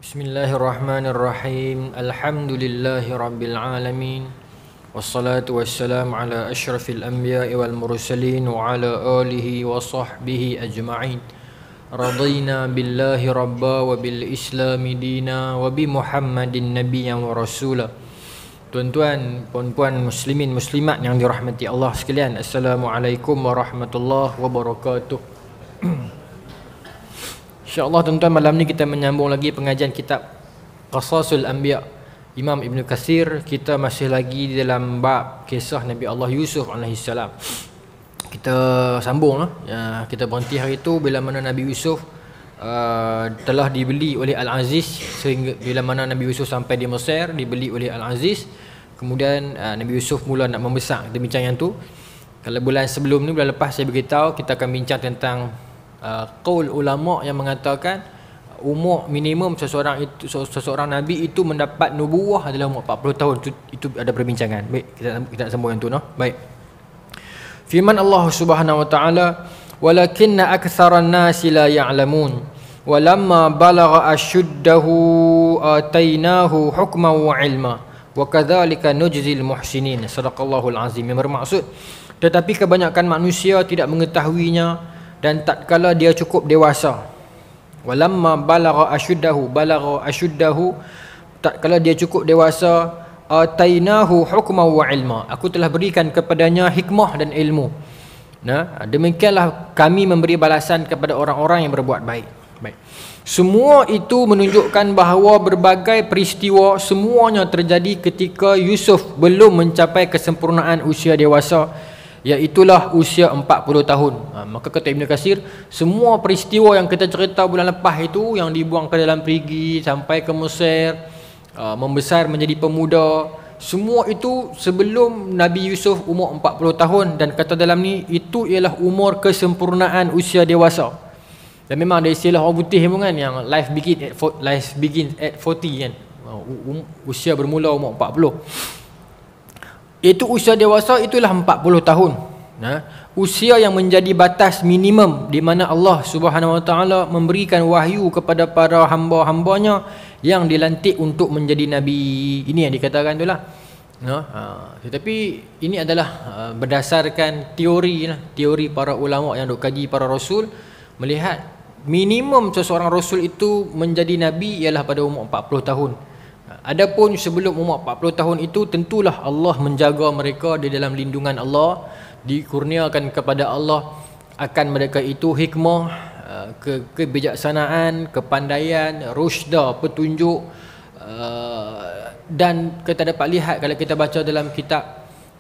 Bismillahirrahmanirrahim. Alhamdulillahirabbil alamin. Wassalatu wassalamu ala asyrafil anbiya'i wal mursalin wa ala alihi wa sahbihi ajma'in. Radina billahi rabba wa bil islami dina wa bi Muhammadin nabiyyan wa rasula. Tuan-tuan, puan-puan muslimin muslimat yang dirahmati Allah sekalian, Assalamualaikum warahmatullahi wabarakatuh. InsyaAllah tuan-tuan, malam ni kita menyambung lagi pengajian kitab Qasasul Anbiya Imam Ibn Kathir. Kita masih lagi dalam bab kisah Nabi Allah Yusuf AS. Kita sambung lah. Kita berhenti hari itu bila mana Nabi Yusuf telah dibeli oleh Al-Aziz, sehingga bila mana Nabi Yusuf sampai di Mesir, dibeli oleh Al-Aziz. Kemudian Nabi Yusuf mula nak membesar. Kita bincang yang tu. Kalau bulan sebelum ni, bulan lepas saya beritahu kita akan bincang tentang qaul ulama yang mengatakan umur minimum seseorang nabi itu mendapat nubuwah adalah umur 40 tahun. Itu ada perbincangan. Baik, kita nak sambung yang tu, no? Baik. Firman Allah Subhanahu wa taala, "Walakinna aktsaran nasi la ya'lamun, walamma balagha ashuddahu atainahu hukman wa 'ilma, wa kadzalika nujzil muhsinin." Sadaqallahul azim. Yang bermaksud, tetapi kebanyakan manusia tidak mengetahuinya, dan tatkala dia cukup dewasa, walamma balagha ashuddahu, tatkala dia cukup dewasa, atainahu hukman wa ilma, aku telah berikan kepadanya hikmah dan ilmu. Nah, demikianlah kami memberi balasan kepada orang-orang yang berbuat baik. Baik. Semua itu menunjukkan bahawa berbagai peristiwa semuanya terjadi ketika Yusuf belum mencapai kesempurnaan usia dewasa, iaitulah usia 40 tahun. Maka kata Ibn Kathir, semua peristiwa yang kita cerita bulan lepas itu, yang dibuang ke dalam perigi sampai ke Mesir, membesar menjadi pemuda, semua itu sebelum Nabi Yusuf umur 40 tahun. Dan kata dalam ni, itu ialah umur kesempurnaan usia dewasa. Dan memang ada istilah orang putih pun kan, yang life begins at 40 kan, usia bermula umur 40. Itu usia dewasa, itulah 40 tahun. Usia yang menjadi batas minimum di mana Allah Subhanahu wa taala memberikan wahyu kepada para hamba-hambanya yang dilantik untuk menjadi nabi. Ini yang dikatakan itulah. Tetapi ini adalah berdasarkan teori para ulama yang duk kaji para rasul, melihat minimum seseorang rasul itu menjadi nabi ialah pada umur 40 tahun. Adapun sebelum umur 40 tahun itu, tentulah Allah menjaga mereka di dalam lindungan Allah, dikurniakan kepada Allah akan mereka itu hikmah, kebijaksanaan, kepandaian, rusyda, petunjuk. Dan kita dapat lihat kalau kita baca dalam kitab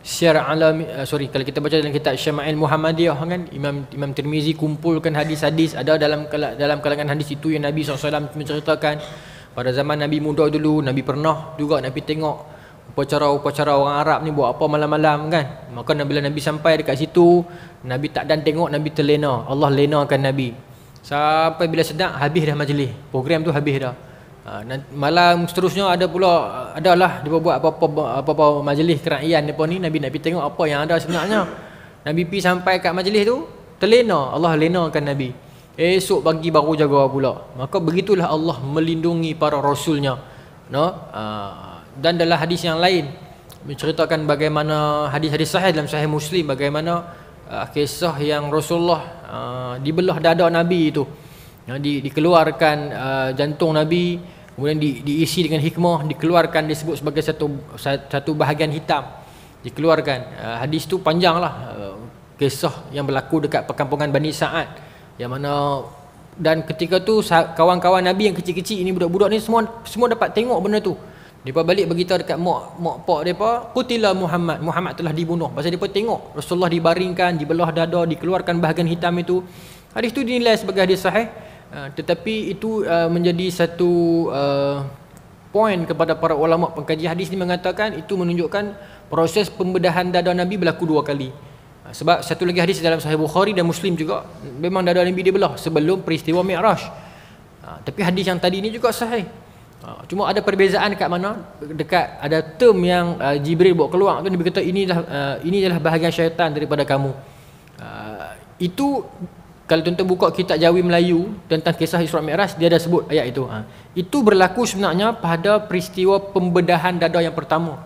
kalau kita baca dalam kitab Syama'il Muhammadiyah kan, Imam Tirmizi kumpulkan hadis-hadis. Ada dalam kalangan hadis itu yang Nabi SAW menceritakan pada zaman Nabi muda dulu, Nabi pernah juga Nabi tengok upacara orang Arab ni buat apa malam-malam kan. Maka bila Nabi sampai dekat situ, Nabi tak dan tengok, Nabi terlena. Allah lenakan Nabi. Sampai bila sedap, habis dah majlis. Program tu habis dah. Malam seterusnya adalah dia buat apa-apa majlis kerajaan depa ni. Nabi nak pergi tengok apa yang ada sebenarnya. Nabi pergi sampai kat majlis tu, terlena. Allah lenakan Nabi. Esok pagi baru jaga pula. Maka begitulah Allah melindungi para rasulnya. Dan dalam hadis yang lain menceritakan bagaimana, hadis-hadis sahih dalam Sahih Muslim, bagaimana kisah yang Rasulullah dibelah dada Nabi itu, dikeluarkan jantung Nabi, kemudian diisi dengan hikmah, dikeluarkan, disebut sebagai satu bahagian hitam, dikeluarkan. Hadis tu panjanglah, kisah yang berlaku dekat perkampungan Bani Sa'ad, yang mana, dan ketika tu kawan-kawan Nabi yang kecil-kecil ini, budak-budak ni semua dapat tengok benda tu. Depa balik beritahu dekat mak pak depa, qutila Muhammad telah dibunuh. Pasal depa tengok Rasulullah dibaringkan, dibelah dada, dikeluarkan bahagian hitam itu. Hadis tu dinilai sebagai hadis sahih, tetapi itu menjadi satu poin kepada para ulama pengkaji hadis ni, mengatakan itu menunjukkan proses pembedahan dada Nabi berlaku 2 kali. Sebab satu lagi hadis dalam Sahih Bukhari dan Muslim juga, memang dada Nabi dibelah sebelum peristiwa Mi'raj. Tapi hadis yang tadi ni juga sahih. Cuma ada perbezaan dekat mana, dekat ada term yang Jibril bawa keluar tu, Nabi kata ini adalah bahagian syaitan daripada kamu. Itu kalau tuan-tuan buka kitab Jawi Melayu tentang kisah Isra Mi'raj, dia ada sebut ayat itu. Itu berlaku sebenarnya pada peristiwa pembedahan dada yang pertama.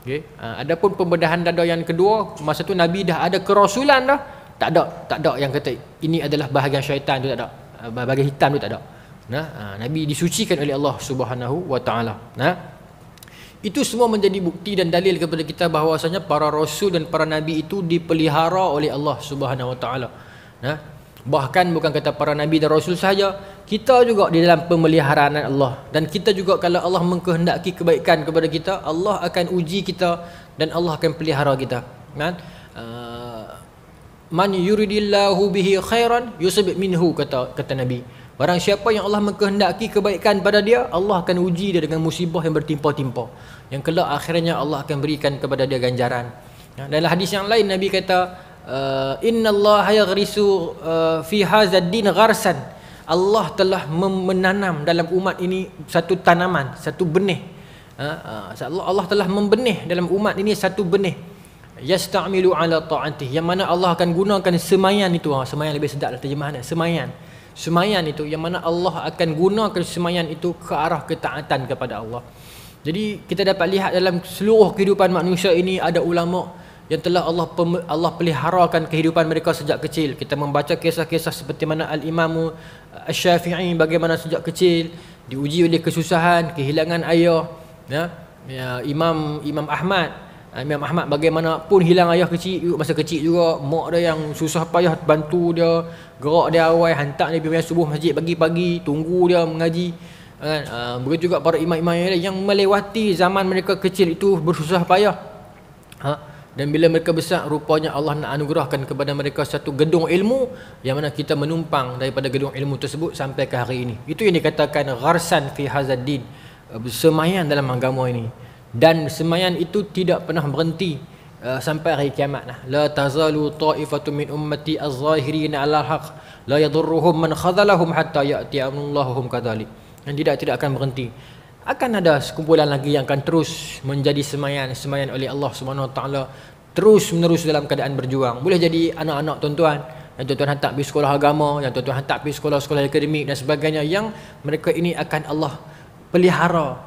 Okey. Adapun pembedahan dada yang kedua, masa tu Nabi dah ada kerasulan dah. Tak ada yang kata ini adalah bahagian syaitan, tu tak ada. Bahagian hitam tu tak ada. Nabi disucikan oleh Allah Subhanahu wa taala. Itu semua menjadi bukti dan dalil kepada kita bahawasanya para rasul dan para nabi itu dipelihara oleh Allah Subhanahu wa taala. Bahkan bukan kata para nabi dan rasul sahaja, kita juga di dalam pemeliharaan Allah. Dan kita juga kalau Allah mengkehendaki kebaikan kepada kita, Allah akan uji kita dan Allah akan pelihara kita. Man yuridillahu bihi khairan yusib minhu, kata Nabi. Barang siapa yang Allah mengkehendaki kebaikan pada dia, Allah akan uji dia dengan musibah yang bertimpa-timpa, yang kelak akhirnya Allah akan berikan kepada dia ganjaran. Dalam hadis yang lain Nabi kata, innallaha yaghrisu fi hadzal din gharsan. Allah telah menanam dalam umat ini satu tanaman, satu benih. Allah telah membenih dalam umat ini satu benih. Yasta'milu ala ta'atih, yang mana Allah akan gunakan semayan itu. Semayan lebih sedap terjemahan. Semayan itu yang mana Allah akan gunakan semayan itu ke arah ketaatan kepada Allah. Jadi kita dapat lihat dalam seluruh kehidupan manusia ini ada ulama yang telah Allah peliharakan kehidupan mereka sejak kecil. Kita membaca kisah-kisah seperti mana Al-Imam Asy-Syafi'i bagaimana sejak kecil diuji oleh kesusahan, kehilangan ayah. Imam Ahmad bagaimanapun hilang ayah kecil, masa kecil juga, mak dia yang susah payah bantu dia, gerak dia awal, hantar dia pergi subuh masjid pagi-pagi, tunggu dia mengaji. Begitu juga para imam-imam yang melewati zaman mereka kecil itu bersusah payah. Dan bila mereka besar, rupanya Allah nak anugerahkan kepada mereka satu gedung ilmu, yang mana kita menumpang daripada gedung ilmu tersebut sampai ke hari ini. Itu yang dikatakan gharsan fi hadzal din, semayan dalam agama ini. Dan semayan itu tidak pernah berhenti sampai hari kiamat. La tazalu ta'ifatun min ummati az-zahirina 'alal haqq la yadurruhum man khadhalahum hatta ya'ti amrullahu hum kadzalik. Dan tidak akan berhenti. Akan ada sekumpulan lagi yang akan terus menjadi semayan oleh Allah Subhanahu wa taala, terus menerus dalam keadaan berjuang. Boleh jadi anak-anak tuan-tuan yang tuan-tuan hantar pergi sekolah agama, yang tuan-tuan hantar pergi sekolah-sekolah akademik dan sebagainya, yang mereka ini akan Allah pelihara,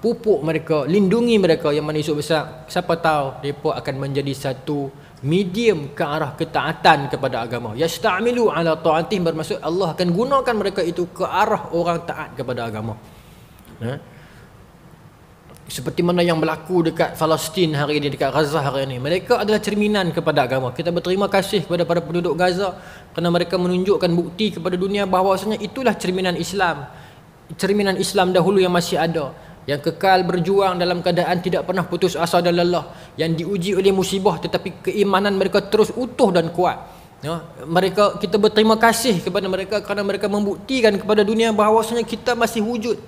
pupuk mereka, lindungi mereka, yang mana esok besar siapa tahu mereka akan menjadi satu medium ke arah ketaatan kepada agama. Yasta'milu ala ta'atih, bermaksud Allah akan gunakan mereka itu ke arah orang taat kepada agama. Seperti mana yang berlaku dekat Palestin hari ini, dekat Gaza hari ini. Mereka adalah cerminan kepada agama. Kita berterima kasih kepada para penduduk Gaza kerana mereka menunjukkan bukti kepada dunia bahawasanya itulah cerminan Islam. Cerminan Islam dahulu yang masih ada, yang kekal berjuang dalam keadaan tidak pernah putus asa dan lelah, yang diuji oleh musibah tetapi keimanan mereka terus utuh dan kuat. Kita berterima kasih kepada mereka kerana mereka membuktikan kepada dunia bahawasanya kita masih wujud.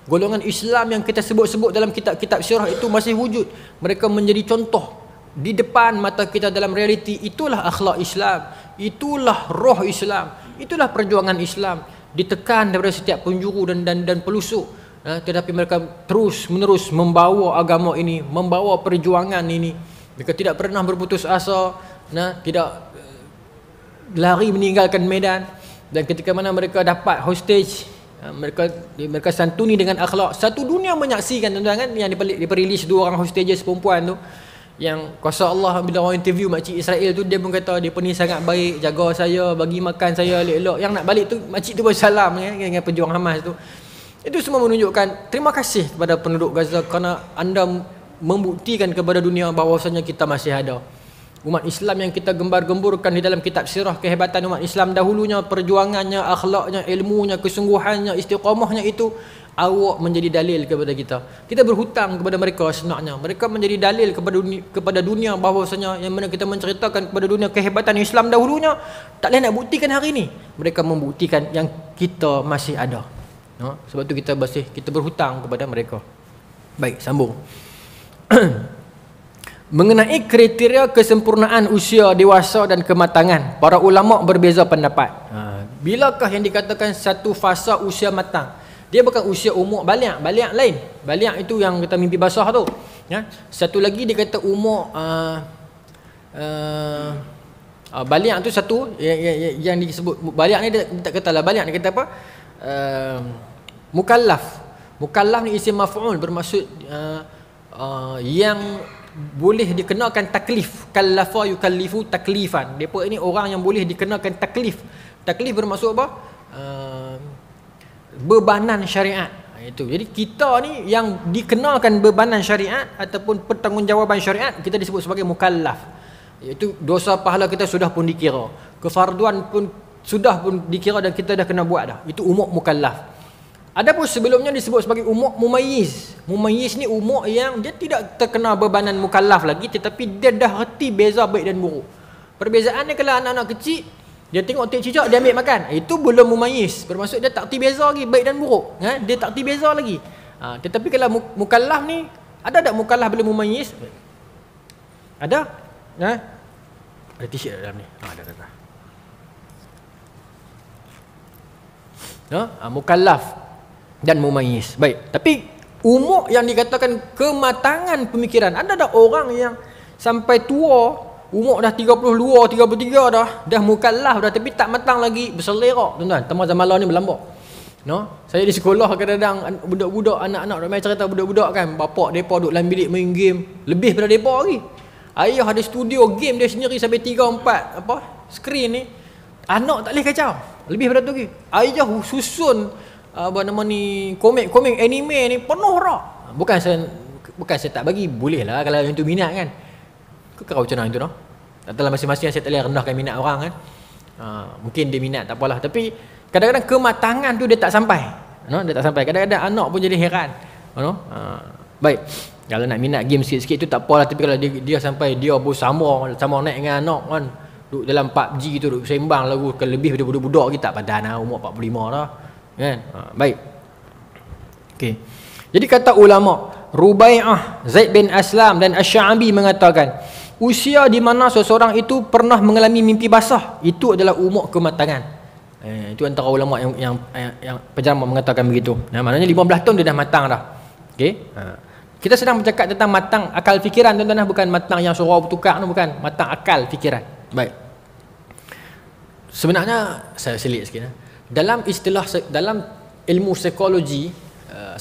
Golongan Islam yang kita sebut-sebut dalam kitab-kitab sirah itu masih wujud. Mereka menjadi contoh di depan mata kita dalam realiti. Itulah akhlak Islam, itulah roh Islam, itulah perjuangan Islam. Ditekan daripada setiap penjuru dan pelusuk, tetapi mereka terus menerus membawa agama ini, membawa perjuangan ini. Mereka tidak pernah berputus asa, tidak lari meninggalkan medan. Dan ketika mana mereka dapat hostage, mereka santuni dengan akhlak. Satu dunia menyaksikan, tuan-tuan, kan, yang diperilis dua orang hostages perempuan tu, yang kuasa Allah bila orang interview makcik Israel tu, dia pun kata dia ni sangat baik, jaga saya, bagi makan saya elok-elok. Yang nak balik tu makcik tu bersalam dengan pejuang Hamas tu. Itu semua menunjukkan terima kasih kepada penduduk Gaza kerana anda membuktikan kepada dunia bahawasanya kita masih ada. Umat Islam yang kita gembar-gemburkan di dalam kitab sirah, kehebatan umat Islam dahulunya, perjuangannya, akhlaknya, ilmunya, kesungguhannya, istiqamahnya, itu awak menjadi dalil kepada kita. Kita berhutang kepada mereka sebenarnya. Mereka menjadi dalil kepada dunia bahawasanya, yang mana kita menceritakan kepada dunia kehebatan Islam dahulunya, tak boleh nak buktikan hari ini. Mereka membuktikan yang kita masih ada. Sebab tu kita berhutang kepada mereka. Baik, sambung. Mengenai kriteria kesempurnaan usia dewasa dan kematangan, para ulama berbeza pendapat. Bilakah yang dikatakan satu fasa usia matang? Dia bukan usia umur baliag, baliag lain. Baliag itu yang kita mimpi basah tu. Satu lagi dia kata umur Baliak tu satu yang disebut baliak ni dia tak katalah baliak, dia kata apa? Mukallaf. Mukallaf ni isim maf'ul, bermaksud yang boleh dikenakan taklif. Kallafa yukallifu taklifan. Depa ini orang yang boleh dikenakan taklif. Taklif bermaksud apa? Bebanan syariat. Itu. Jadi kita ni yang dikenakan bebanan syariat ataupun pertanggungjawaban syariat, kita disebut sebagai mukallaf. Iaitu dosa pahala kita sudah pun dikira, kefarduan pun sudah pun dikira dan kita dah kena buat dah. Itu umur mukallaf. Adapun sebelumnya disebut sebagai umur mumayyiz. Mumayyiz ni umur yang dia tidak terkena bebanan mukallaf lagi, tetapi dia dah reti beza baik dan buruk. Perbezaannya kalau anak-anak kecil, dia tengok teh cicak, dia ambil makan. Itu belum mumayyiz. Bermaksud dia tak reti beza lagi baik dan buruk. Dia tak reti beza lagi. Tetapi kalau mukallaf ni, ada tak mukallaf belum mumayyiz? Ada? Ada t-shirt dalam ni. Ada. Mukallaf dan mumayyiz. Baik. Tapi umur yang dikatakan kematangan pemikiran, ada tak orang yang sampai tua, umur dah 32, 33 dah mukallaf dah, tapi tak matang lagi, berselerak tuan-tuan. Tambah zaman lalu ni berlambak. Saya di sekolah kadang-kadang budak-budak, anak-anak ramai cerita budak-budak kan, bapak depa duduk dalam bilik main game, lebih daripada depa lagi. Ayah ada studio game dia sendiri sampai 3-4 skrin ni. Anak tak boleh kacau. Lebih daripada tu lagi. Ayah susun komik-komik anime ni penuh rak. Bukan saya tak bagi, boleh lah kalau yang tu minat kan. Kau macam mana itu noh? Dalam masing-masing saya tak boleh rendahkan minat orang kan. Mungkin dia minat tak apalah, tapi kadang-kadang kematangan tu dia tak sampai. Dia tak sampai. Kadang-kadang anak pun jadi heran. Baik. Kalau nak minat game sikit-sikit tu tak apalah, tapi kalau dia sampai dia bersama naik dengan anak kan, duduk dalam PUBG tu, duduk sembang lagu lebih daripada budak-budak kita, padan lah, umur 45 dah kan. Baik. Okey. Jadi kata ulama Rubai'ah, Zaid bin Aslam dan Asy-Sya'bi mengatakan, usia di mana seseorang itu pernah mengalami mimpi basah, itu adalah umur kematangan. Itu antara ulama yang penjama mengatakan begitu. Maknanya 15 tahun dia dah matang dah. Okey. Kita sedang bercakap tentang matang akal fikiran tuan-tuan, bukan matang yang surau bertukar, bukan, matang akal fikiran. Baik. Sebenarnya saya selit sikit. Dalam istilah, dalam ilmu psikologi,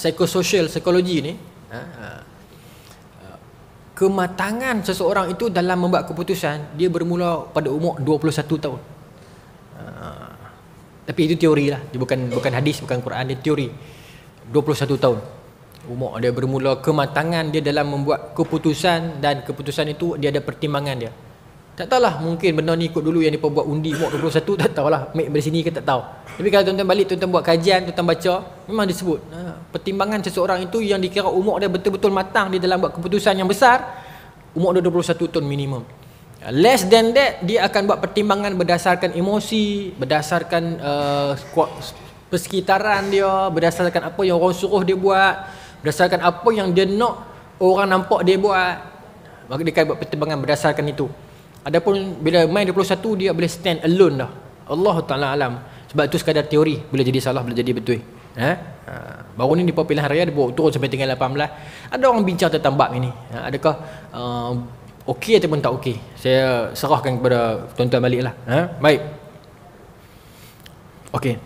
psikososial psikologi ni, kematangan seseorang itu dalam membuat keputusan dia bermula pada umur 21 tahun. Tapi itu teori lah, dia bukan hadis, bukan Quran, dia teori. 21 tahun umur dia bermula kematangan dia dalam membuat keputusan, dan keputusan itu dia ada pertimbangan dia. Tak tahulah, mungkin benda ni ikut dulu yang dia buat undi umur 21, tak tahulah make dari sini ke tak tahu. Tapi kalau tuan-tuan balik, tuan-tuan buat kajian, tuan-tuan baca, memang disebut pertimbangan seseorang itu yang dikira umur dia betul-betul matang dia dalam buat keputusan yang besar, umur dia 21 tahun minimum. Less than that, dia akan buat pertimbangan berdasarkan emosi, berdasarkan persekitaran dia, berdasarkan apa yang orang suruh dia buat, berdasarkan apa yang dia nak orang nampak dia buat. Maka dia akan buat pertimbangan berdasarkan itu. Adapun bila main 21, dia boleh stand alone dah. Allah Ta'ala alam. Sebab itu sekadar teori, boleh jadi salah, boleh jadi betul. Baru ni di pilihan raya dia bawa turun sampai tinggal 18. Ada orang bincang tentang bab ini. Adakah okey ataupun tak okey? Saya serahkan kepada tuan-tuan baliklah. Baik. Okey.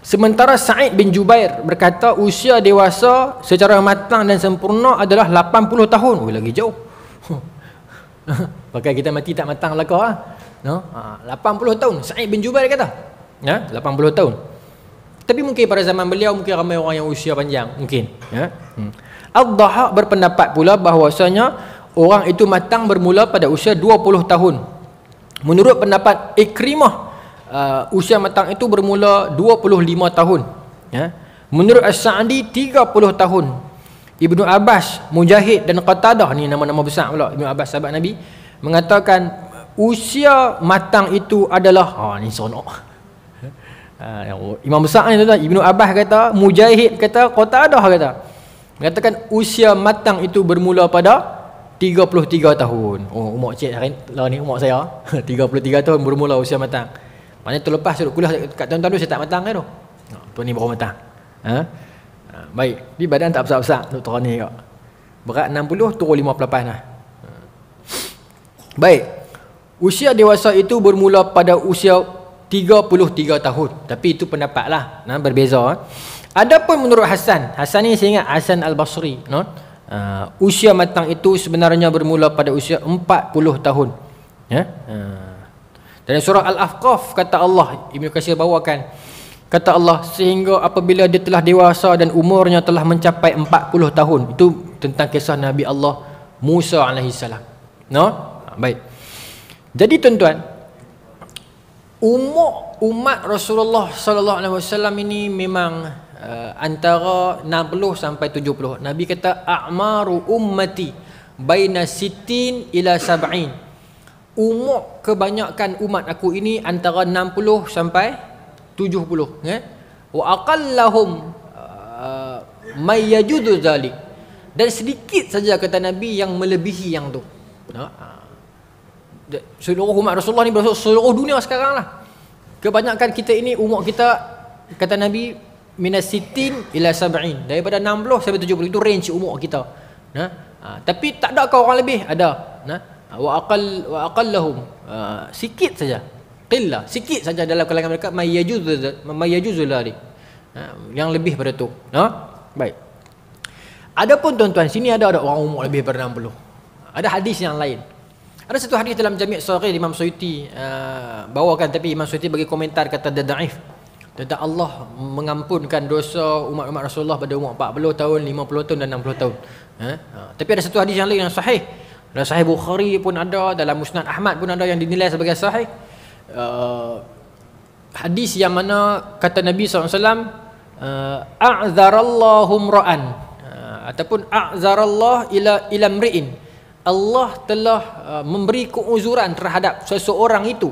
Sementara Sa'id bin Jubair berkata usia dewasa secara matang dan sempurna adalah 80 tahun. Lagi jauh. Pakai kita mati tak matang lah kau 80 tahun Sa'id bin Jubair kata. 80 tahun. Tapi mungkin pada zaman beliau mungkin ramai orang yang usia panjang, mungkin. Ad-Dhahhak berpendapat pula bahawasanya orang itu matang bermula pada usia 20 tahun. Menurut pendapat Ikrimah, usia matang itu bermula 25 tahun. Menurut As-Sa'di 30 tahun. Ibnu Abbas, Mujahid dan Qatadah, ni nama-nama besar pula, Ibnu Abbas sahabat Nabi, mengatakan usia matang itu adalah ni sonok. Imam besar ni tuan, Ibnu Abbas kata, Mujahid kata, Qatadah kata, mengatakan usia matang itu bermula pada 33 tahun. Umur cik lah ni, umur saya 33 tahun bermula usia matang. Maknanya terlepas duduk kuliah kat tahun-tahun tu saya tak matang kan tu. Tuan ni baru matang. Baik, di badan tak besar-besar doktor ni kak. Berat 60 turun 58 lah. Baik. Usia dewasa itu bermula pada usia 33 tahun. Tapi itu pendapatlah, berbeza. Adapun menurut Hasan ni saya ingat Hasan Al-Basri, usia matang itu sebenarnya bermula pada usia 40 tahun. Dalam surah Al-Ahqaf kata Allah, Ibnu Katsir bawakan, kata Allah, sehingga apabila dia telah dewasa dan umurnya telah mencapai 40 tahun. Itu tentang kisah Nabi Allah Musa alaihissalam. Baik. Jadi tuan-tuan, umat Rasulullah sallallahu alaihi wasallam ini memang antara 60 sampai 70. Nabi kata a'maru ummati baina sittin ila sab'in. Umur kebanyakan umat aku ini antara 60 sampai 70, wa aqallahum may yajudu zalik, dan sedikit saja kata Nabi yang melebihi yang tu. Seluruh umat Rasulullah ni bermaksud seluruh dunia sekarang lah. Kebanyakan kita ini umur kita kata Nabi minas sittin ila sab'in, daripada 60 sampai 70, itu range umur kita. Tapi tak ada kau orang lebih, ada. Wa aqallahum, sikit saja, qillah, sikit saja dalam kalangan mereka mayyajuzu dzalik, yang lebih pada tu. Baik. Adapun tuan-tuan, sini ada orang umur lebih daripada 60. Ada hadis yang lain. Ada satu hadis dalam Jami' Shaghir Imam Suyuti bawakan, tapi Imam Suyuti bagi komentar kata dia dhaif. Tentang Allah mengampunkan dosa umat-umat Rasulullah pada umur 40 tahun, 50 tahun dan 60 tahun. Tapi ada satu hadis yang lain yang sahih. Dalam Sahih Bukhari pun ada, dalam Musnad Ahmad pun ada yang dinilai sebagai sahih. Hadis yang mana kata Nabi SAW, a'zarallahu ra'an, ataupun a'zarallah ila mri'in, Allah telah memberi keuzuran terhadap seseorang itu,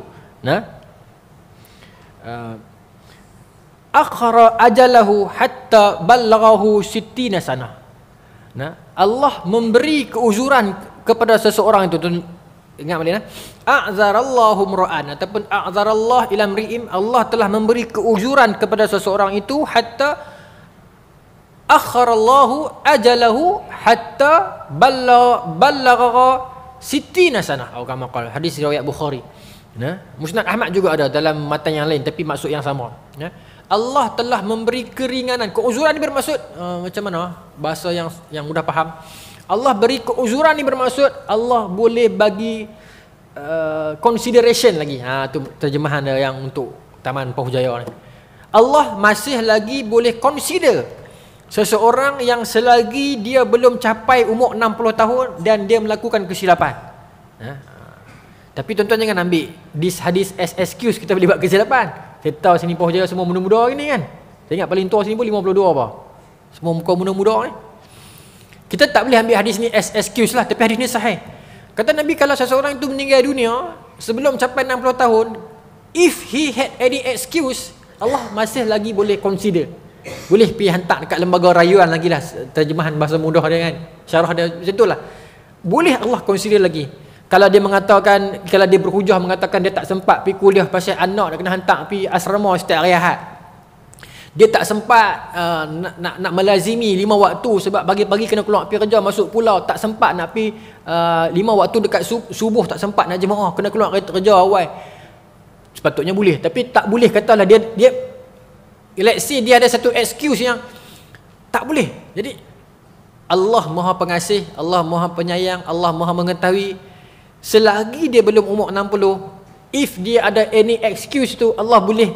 akhara ajalahu hatta ballaghahu 60 sanah. Allah memberi keuzuran kepada seseorang itu. Ingat balik, a'zarallahu ra'an ataupun a'zarallah ila mri'im, Allah telah memberi keuzuran kepada seseorang itu hatta akharallahu ajalahu hatta ballagha 60 sanah, atau kama qala, hadis riwayat Bukhari. Musnad Ahmad juga ada dalam matan yang lain tapi maksud yang sama. Allah telah memberi keringanan. Keuzuran ni bermaksud macam mana bahasa yang mudah faham? Allah beri keuzuran ni bermaksud Allah boleh bagi consideration lagi. Tu terjemahan yang untuk Taman Poh-Jaya ni. Allah masih lagi boleh consider seseorang yang selagi dia belum capai umur 60 tahun dan dia melakukan kesilapan. Tapi tuan-tuan jangan ambil hadis as excuse kita boleh buat kesilapan. Saya tahu sini Poh-Jaya semua muda-muda ni kan. Saya ingat paling tua sini pun 52 apa. Semua muka muda-muda ni. Kita tak boleh ambil hadis ni as excuse lah, tapi hadis ni sahih. Kata Nabi, kalau seseorang itu meninggal dunia sebelum capai 60 tahun, if he had any excuse, Allah masih lagi boleh consider. Boleh pergi hantar dekat lembaga rayuan lagi lah, terjemahan bahasa mudah dia kan, syarah dia macam tu lah. Boleh Allah consider lagi. Kalau dia mengatakan, kalau dia berhujah mengatakan dia tak sempat pergi kuliah pasal anak dia kena hantar pergi asrama setiap hari Ahad, dia tak sempat nak melazimi 5 waktu sebab pagi-pagi kena keluar pergi kerja, masuk pulau, tak sempat nak pergi 5 waktu dekat subuh, tak sempat nak jemaah, kena keluar kerja awal. Sepatutnya boleh, tapi tak boleh katalah dia let's say dia ada satu excuse yang tak boleh. Jadi Allah Maha Pengasih, Allah Maha Penyayang, Allah Maha Mengetahui. Selagi dia belum umur 60, if dia ada any excuse tu, Allah boleh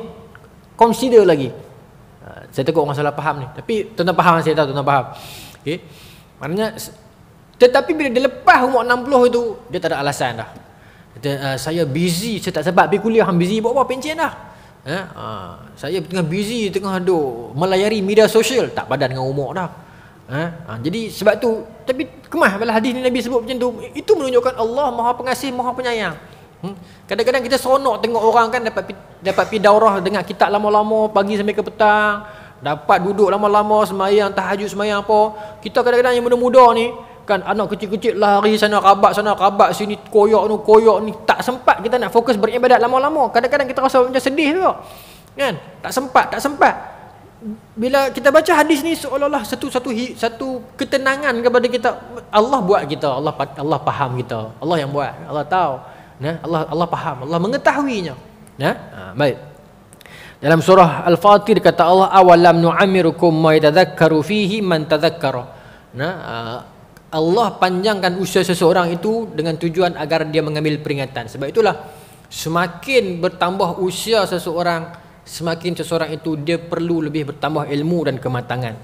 consider lagi. Saya takut orang salah faham ni, tapi tuan-tuan faham, saya tahu tuan-tuan faham. Okey. Maknanya, tetapi bila dia lepas umur 60 itu, dia tak ada alasan dah. Kata, saya busy, saya tak sempat pergi kuliah. Busy buat apa? Pencen dah. Saya tengah busy, tengah melayari media sosial, tak padan dengan umur dah. Jadi sebab tu, tapi kemah bila hadis ni Nabi sebut macam tu, itu menunjukkan Allah Maha Pengasih, Maha Penyayang. Kadang-kadang kita seronok tengok orang kan dapat pergi daurah dengan kitab lama-lama pagi sampai ke petang, dapat duduk lama-lama sembahyang tahajud, sembahyang apa. Kita kadang-kadang yang muda-muda ni kan, anak kecil-kecil lari sana kabat sini, koyak ni, tak sempat kita nak fokus beribadat lama-lama. Kadang-kadang kita rasa macam sedih tu kan, tak sempat. Bila kita baca hadis ni seolah-olah satu ketenangan kepada kita. Allah buat kita, Allah faham kita, Allah yang buat, Allah tahu. Nah, Allah faham, Allah mengetahuinya. Nah, baik. Dalam surah Al-Fatir kata Allah, awalam nu'amirukum ma yatadhakkaru fihi man tadhakkara. Nah, Allah panjangkan usia seseorang itu dengan tujuan agar dia mengambil peringatan. Sebab itulah semakin bertambah usia seseorang, semakin seseorang itu dia perlu lebih bertambah ilmu dan kematangan.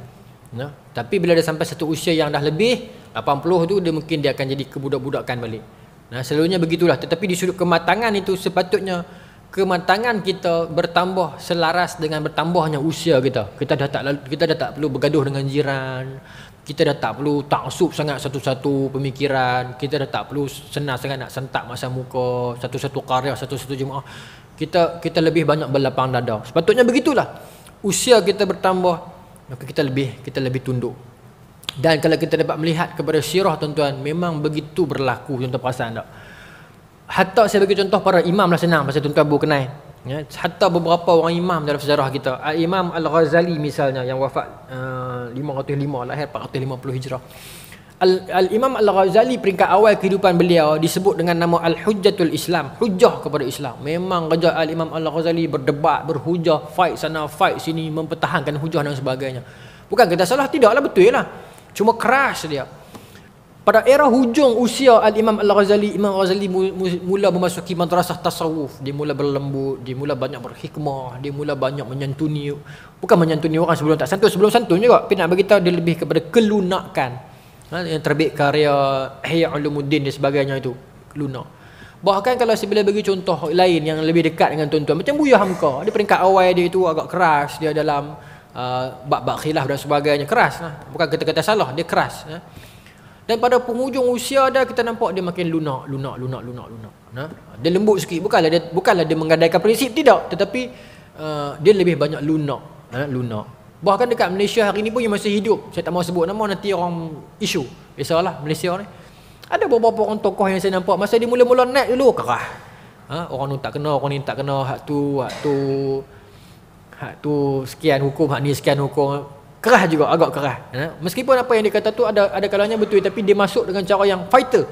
Nah, tapi bila dia sampai satu usia yang dah lebih 80 tu, dia mungkin dia akan jadi kebudak-budakan balik. Nah, selalunya begitulah. Tetapi di sudut kematangan itu sepatutnya kematangan kita bertambah selaras dengan bertambahnya usia kita. Kita dah tak perlu bergaduh dengan jiran. Kita dah tak perlu taksub sangat satu-satu pemikiran. Kita dah tak perlu senang sangat nak sentak masa muka satu-satu karya, satu-satu jemaah. Kita lebih banyak berlapang dada. Sepatutnya begitulah. Usia kita bertambah, maka kita lebih tunduk. Dan kalau kita dapat melihat kepada sirah tuan-tuan, memang begitu berlaku, tuan-tuan perasan tak? Hatta saya bagi contoh para imam lah, senang pasal tuan-tuan baru kenal. Ya, hatta beberapa orang imam dalam sejarah kita. Imam Al-Ghazali misalnya yang wafat 505, lahir 450 Hijrah. Imam Al-Ghazali peringkat awal kehidupan beliau disebut dengan nama Al-Hujjatul Islam, hujjah kepada Islam. Memang kerja Imam Al-Ghazali berdebat, berhujjah, fight sana, fight sini, mempertahankan hujjah dan sebagainya. Bukan kata salah, tidaklah, betul lah. Cuma keras dia. Pada era hujung usia Al-Imam Al-Ghazali, Imam Al-Ghazali mula memasuki madrasah tasawuf. Dia mula berlembut, dia mula banyak berhikmah, dia mula banyak menyantuni. Bukan menyantuni orang sebelum tak santun, sebelum santun juga. Tapi nak beritahu dia lebih kepada kelunakan. Yang terbit karya Ihya Ulumuddin dan sebagainya itu, lunak. Bahkan kalau saya boleh bagi contoh lain yang lebih dekat dengan tuan-tuan, macam Buya Hamka. Dia peringkat awal dia itu agak keras. Dia dalam bab-bab khilaf dan sebagainya, keras. Bukan kata-kata salah, dia keras. Dan pada penghujung usia dah kita nampak dia makin lunak. Dia lembut sikit, bukanlah dia menggadaikan prinsip, tidak, tetapi dia lebih banyak lunak. Bahkan dekat Malaysia hari ni pun yang masih hidup, saya tak mahu sebut nama, nanti orang isu. Biasalah Malaysia ni. Ada beberapa orang tokoh yang saya nampak masa dia mula-mula naik dulu kerah. Orang ni tak kena, orang ni tak kena, hak tu sekian hukum, hak ni sekian hukum. Kerah juga, agak kerah. Meskipun apa yang dia kata tu ada kalanya betul, tapi dia masuk dengan cara yang fighter.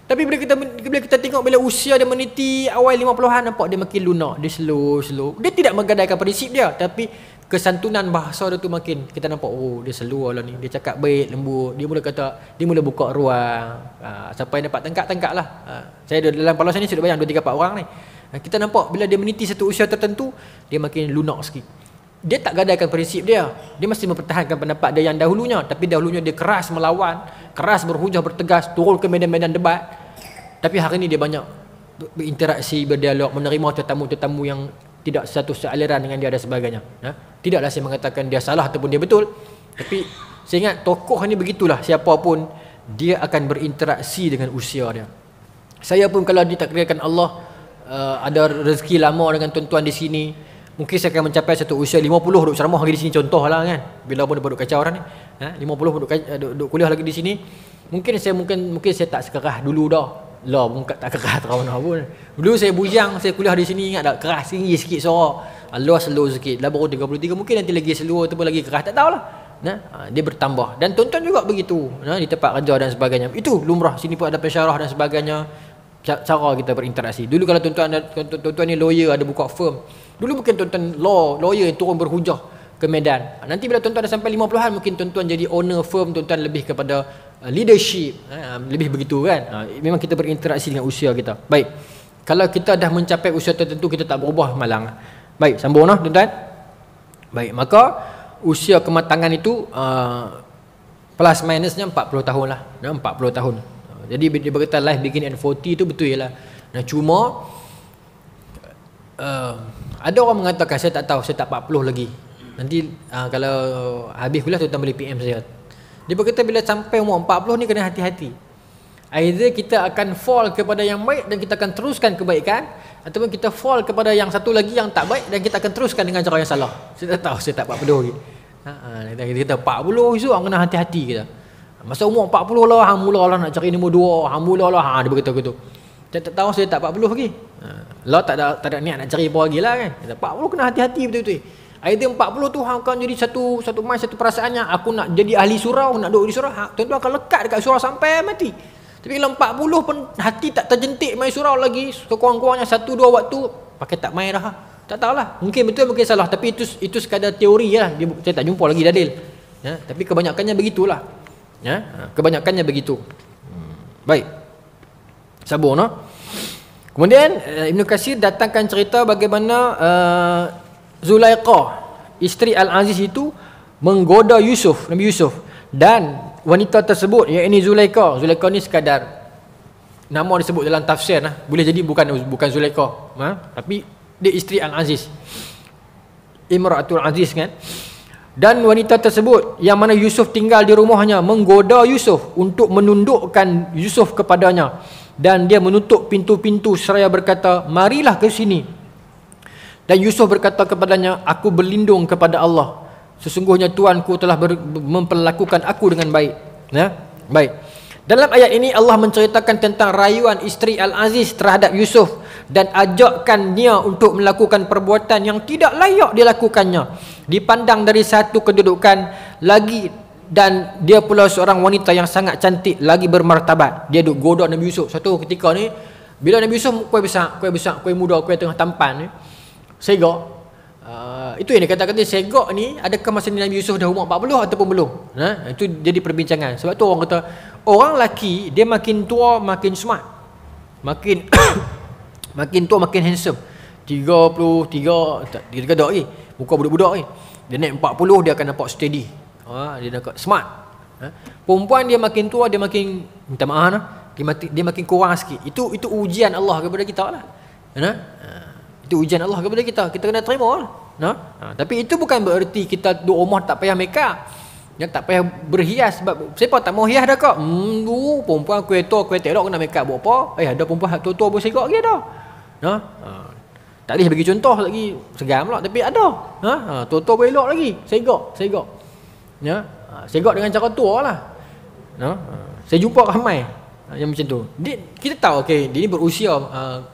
Tapi bila kita tengok bila usia dia meniti awal 50-an, nampak dia makin lunak, dia slow. Dia tidak menggadaikan prinsip dia, tapi kesantunan bahasa dia tu makin kita nampak, oh dia slow lah ni, dia cakap baik, lembut, dia mula buka ruang. Siapa yang dapat tangkap lah. Saya dalam kepala saya ni sudah bayang 2-3-4 orang ni. Kita nampak bila dia meniti satu usia tertentu, dia makin lunak sikit. Dia tak gadaikan prinsip dia. Dia masih mempertahankan pendapat dia yang dahulunya, tapi dahulunya dia keras melawan, keras berhujah, bertegas, turun ke medan-medan debat. Tapi hari ini dia banyak berinteraksi, berdialog, menerima tetamu-tetamu yang tidak satu sealiran dengan dia dan sebagainya. Tidaklah saya mengatakan dia salah ataupun dia betul, tapi saya ingat tokoh ni begitulah, siapa pun dia akan berinteraksi dengan usia dia. Saya pun kalau ditakdirkan Allah ada rezeki lama dengan tuan-tuan di sini, mungkin saya akan mencapai satu usia 50 duduk ceramah lagi di sini, contohlah kan. Bila pun duduk kacau orang ni, 50 duduk kuliah lagi di sini, mungkin saya tak sekerah dulu dah. Lah pun tak kerah terlalu pun. Dulu saya bujang, saya kuliah di sini, ingat tak, keras tinggi sikit suara. Allah slow sikit. Lah baru 33, mungkin nanti lagi slow ataupun lagi keras, tak tahulah. Dia bertambah. Dan tuan-tuan juga begitu. Di tempat kerja dan sebagainya. Itu lumrah. Sini pun ada pensyarah dan sebagainya. Cara kita berinteraksi. Dulu kalau tuan-tuan ni lawyer, ada buka firm. Dulu mungkin tuan-tuan lawyer yang turun berhujah ke medan. Nanti bila tuan-tuan dah sampai 50-an, mungkin tuan-tuan jadi owner firm, tuan-tuan lebih kepada leadership, lebih begitu kan. Memang kita berinteraksi dengan usia kita. Baik, kalau kita dah mencapai usia tertentu, kita tak berubah malang. Baik, sambung lah tuan-tuan. Baik, maka usia kematangan itu plus minusnya 40 tahun lah. 40 tahun. Jadi dia berkata life begin at 40 itu betul lah. Cuma ada orang mengatakan, saya tak tahu, saya tak 40 lagi. Nanti kalau habis kuliah tuan-tuan boleh PM saya. Dia berkata bila sampai umur 40 ni kena hati-hati. Either kita akan fall kepada yang baik dan kita akan teruskan kebaikan, ataupun kita fall kepada yang satu lagi yang tak baik dan kita akan teruskan dengan cara yang salah. Saya tak tahu, saya tak 40 lagi. Kita 40 esok kena hati-hati kita. Masa umur 40 lah, hang mulalah nak cari nombor 2, hang mulalah, dia berkata gitu. Saya tak tahu, saya tak 40 lagi. Lah tak ada niat nak cari apa lagi lah kan. 40 kena hati-hati betul-betul. Either 40 tu hang akan jadi satu mind, satu perasaannya, aku nak jadi ahli surau, nak duduk di surau. Tuan-tuan akan lekat dekat surau sampai mati. Tapi kalau 40 pun hati tak terjentik main surau lagi, sekurang-kurangnya 1-2 waktu pakai tak main dah. Tak tahulah, mungkin betul mungkin salah, tapi itu sekadar teori lah. Saya tak jumpa lagi dalil. Ya, tapi kebanyakannya begitulah. Ya, kebanyakannya begitu. Baik. Sabar no. Kemudian Ibn Katsir datangkan cerita bagaimana Zulaikha, isteri Al-Aziz itu menggoda Yusuf, Nabi Yusuf, dan wanita tersebut, iaitu Zulaikha. Zulaikha ni sekadar nama disebut dalam tafsir lah. Boleh jadi bukan Zulaikha, tapi dia isteri Al-Aziz, Imratul Aziz kan. Dan wanita tersebut yang mana Yusuf tinggal di rumahnya menggoda Yusuf untuk menundukkan Yusuf kepadanya, dan dia menutup pintu-pintu seraya berkata, marilah ke sini. Dan Yusuf berkata kepadanya, aku berlindung kepada Allah, sesungguhnya Tuanku telah memperlakukan aku dengan baik. Ya? Baik. Dalam ayat ini Allah menceritakan tentang rayuan isteri Al-Aziz terhadap Yusuf dan ajakkan dia untuk melakukan perbuatan yang tidak layak dilakukannya, dipandang dari satu kedudukan lagi, dan dia pula seorang wanita yang sangat cantik lagi bermartabat. Dia duk godok Nabi Yusuf. Satu ketika ni bila Nabi Yusuf kuih besar, kuih muda, kuih tengah tampan ni, segak. Itu yang dikatakan segak ni, adakah masa ni Nabi Yusuf dah umur 40 ataupun belum? Itu jadi perbincangan. Sebab tu orang kata orang lelaki dia makin tua makin smart, makin makin tua makin handsome. 33 tak dia kata lagi muka budak-budak ni. Dia naik 40 dia akan nampak steady. Dia nampak smart. Perempuan dia makin tua dia makin, minta maaf nah, dia makin kurang sikit. Itu ujian Allah kepada kita lah. Itu ujian Allah kepada kita. Kita kena terima lah. Tapi itu bukan bererti kita duduk rumah tak payah make up, tak payah berhias. Sebab siapa tak mau hias dah kak? Perempuan kuih tua kuih tak kena make up buat apa? Ada perempuan tua-tua bersegak lagi dah. Tak boleh bagi contoh lagi seram pula, tapi ada. Tua-tua belok lagi, segak. Segak dengan cara tua lah. Saya jumpa ramai yang macam tu. Kita tahu dia ni berusia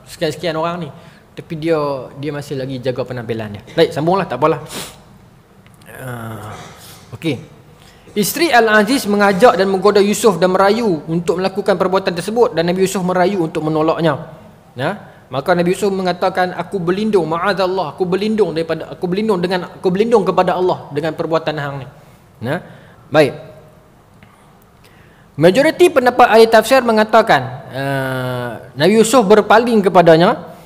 sekian-sekian orang ni, tapi dia masih lagi jaga penampilannya. Baik, sambunglah, tak apalah. Okey. Isteri Al-Aziz mengajak dan menggoda Yusuf dan merayu untuk melakukan perbuatan tersebut, dan Nabi Yusuf merayu untuk menolaknya. Maka Nabi Yusuf mengatakan, aku berlindung, ma'adzallah, aku berlindung kepada Allah dengan perbuatan hang ni. Baik. Majoriti pendapat ahli tafsir mengatakan Nabi Yusuf berpaling kepadanya,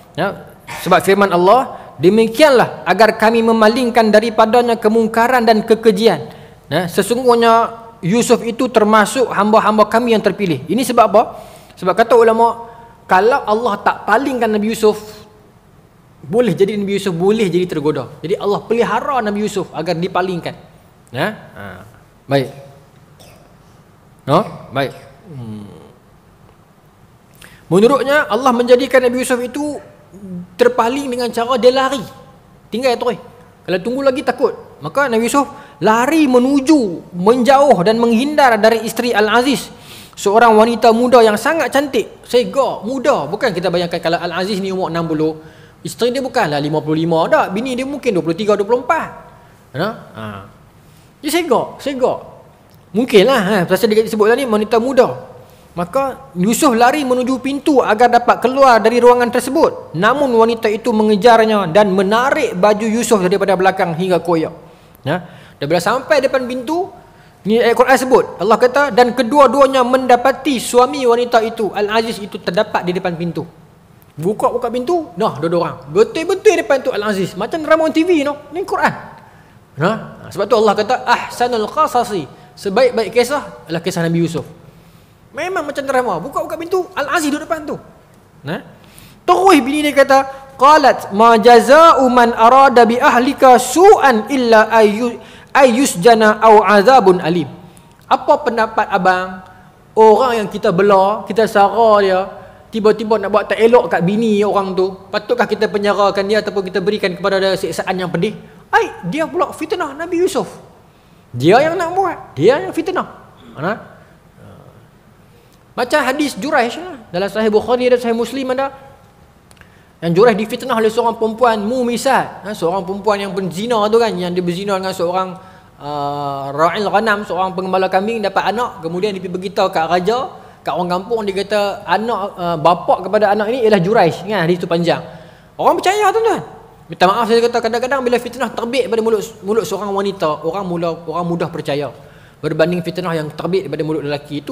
sebab firman Allah, demikianlah agar kami memalingkan daripadanya kemungkaran dan kekejian. Sesungguhnya Yusuf itu termasuk hamba-hamba kami yang terpilih. Ini sebab apa? Sebab kata ulama, kalau Allah tak palingkan Nabi Yusuf, boleh jadi Nabi Yusuf boleh jadi tergoda. Jadi Allah pelihara Nabi Yusuf agar dipalingkan. Baik. Baik. Menurutnya Allah menjadikan Nabi Yusuf itu terpaling dengan cara dia lari, tinggal terus. Kalau tunggu lagi takut, maka Nabi Yusuf lari menjauh dan menghindar dari isteri Al-Aziz, seorang wanita muda yang sangat cantik, segak, muda. Bukan kita bayangkan kalau Al-Aziz ni umur 60, isteri dia bukanlah 55 dah, bini dia mungkin 23, 24. Dia segak. Mungkinlah pasal dia sebut tadi wanita muda. Maka Yusuf lari menuju pintu agar dapat keluar dari ruangan tersebut. Namun wanita itu mengejarnya dan menarik baju Yusuf daripada belakang hingga koyak. Dan bila sampai depan pintu, ni ayat Quran sebut, Allah kata, dan kedua-duanya mendapati suami wanita itu, Al-Aziz itu, terdapat di depan pintu. Buka pintu, dua-dua orang betul-betul depan tu Al-Aziz, macam drama TV ni Quran. Sebab tu Allah kata ahsanul qasasi, sebaik-baik kisah adalah kisah Nabi Yusuf. Memang macam drama. Buka pintu, Al-Aziz duduk depan tu. Terus bini dia kata, qalat ma jazaa'u man arada bi ahlika su'an illa ayyusjana aw azabun alim. Apa pendapat abang, orang yang kita bela, kita sara dia, tiba-tiba nak buat tak elok kat bini orang tu, patutkah kita penjarakan dia ataupun kita berikan kepada dia siksaan yang pedih? Dia pula fitnah Nabi Yusuf. Dia yang nak buat, dia yang fitnah. Macam hadis Juraish dalam Sahih Bukhari dan Sahih Muslim ada, yang Juraish difitnah oleh seorang perempuan mumisat, seorang perempuan yang berzina tu kan, yang dia berzina dengan seorang ra'il ghanam, seorang pengembala kambing, dapat anak, kemudian dia beritahu kat raja, kat orang kampung dia kata anak bapa kepada anak ini ialah Juraish, kan hadis tu panjang. Orang percaya tuan-tuan. Minta maaf saya kata kadang-kadang bila fitnah terbit pada mulut seorang wanita, orang mudah percaya berbanding fitnah yang terbit daripada mulut lelaki.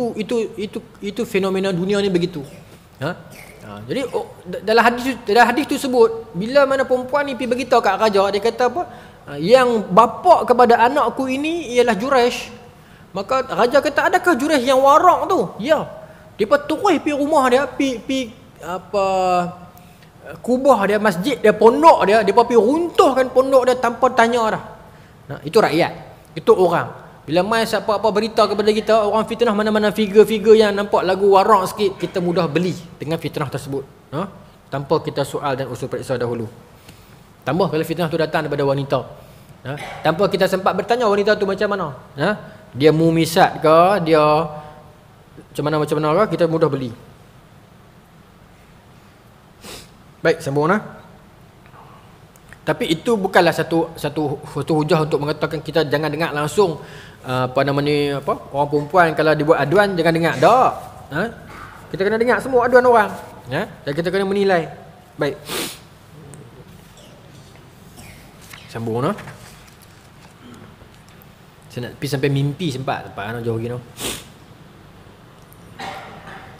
Itu fenomena dunia ni begitu. Jadi dalam hadis tu sebut bila mana perempuan ni pergi beritahu kat raja, dia kata apa? Yang bapa kepada anakku ini ialah Juraish. Maka raja kata, adakah Juraish yang warak tu? Ya. Depa terus pergi rumah dia, pergi kubah dia, masjid dia, pondok dia, depa pergi runtuhkan pondok dia tanpa tanya dah. Itu rakyat. Itu orang. Bila mai siapa-apa berita kepada kita, orang fitnah mana-mana figure-figure yang nampak lagu warak sikit, kita mudah beli dengan fitnah tersebut. Tanpa kita soal dan usul periksa dahulu. Tambah kalau fitnah tu datang daripada wanita. Tanpa kita sempat bertanya wanita tu macam mana. Dia mumisat ke, dia macam mana ke, kita mudah beli. Baik, sambung Tapi itu bukanlah satu hujah untuk mengatakan kita jangan dengar langsung orang perempuan kalau dibuat aduan jangan dengar. Tak. Kita kena dengar semua aduan orang. Dan kita kena menilai. Baik. Sambung Saya nak pergi sampai mimpi sempat nak jauh lagi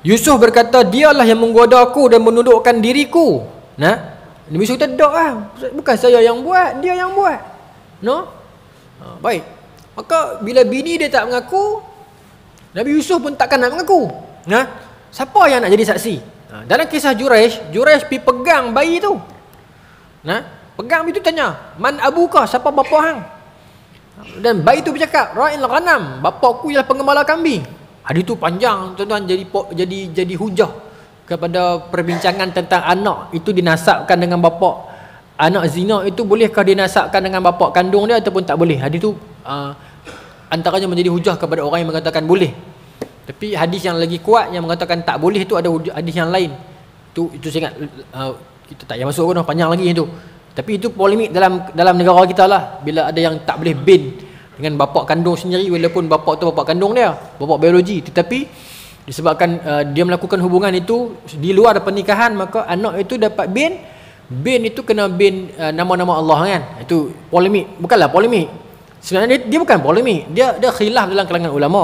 Yusuf berkata, dialah yang menggoda aku dan menundukkan diriku. Nabi Yusuf kata, tak lah, bukan saya yang buat, dia yang buat. Baik. Maka bila bini dia tak mengaku, Nabi Yusuf pun takkan nak mengaku. Siapa yang nak jadi saksi? Dalam kisah Juraish pergi pegang bayi tu. Pegang bayi tu tanya, man abuka, siapa bapa hang? Dan bayi tu bercakap, ra'il ghanam, bapa aku ialah pengembala kambing. Hadis tu panjang tuan-tuan, jadi hujah kepada perbincangan tentang anak itu dinasabkan dengan bapa. Anak zina itu bolehkah dinasabkan dengan bapa kandung dia ataupun tak boleh? Hadis tu antaranya menjadi hujah kepada orang yang mengatakan boleh. Tapi hadis yang lagi kuat yang mengatakan tak boleh itu ada hadis yang lain. Itu saya ingat kita tak payah masuk panjang lagi itu. Tapi itu polemik dalam negara kita lah. Bila ada yang tak boleh bin dengan bapa kandung sendiri, walaupun bapa tu bapa kandung dia, bapa biologi, tetapi disebabkan dia melakukan hubungan itu di luar pernikahan, maka anak itu dapat bin itu kena bin nama-nama Allah, kan. Itu polemik. Bukanlah polemik, sebenarnya dia bukan polemik, dia khilaf dalam kalangan ulama.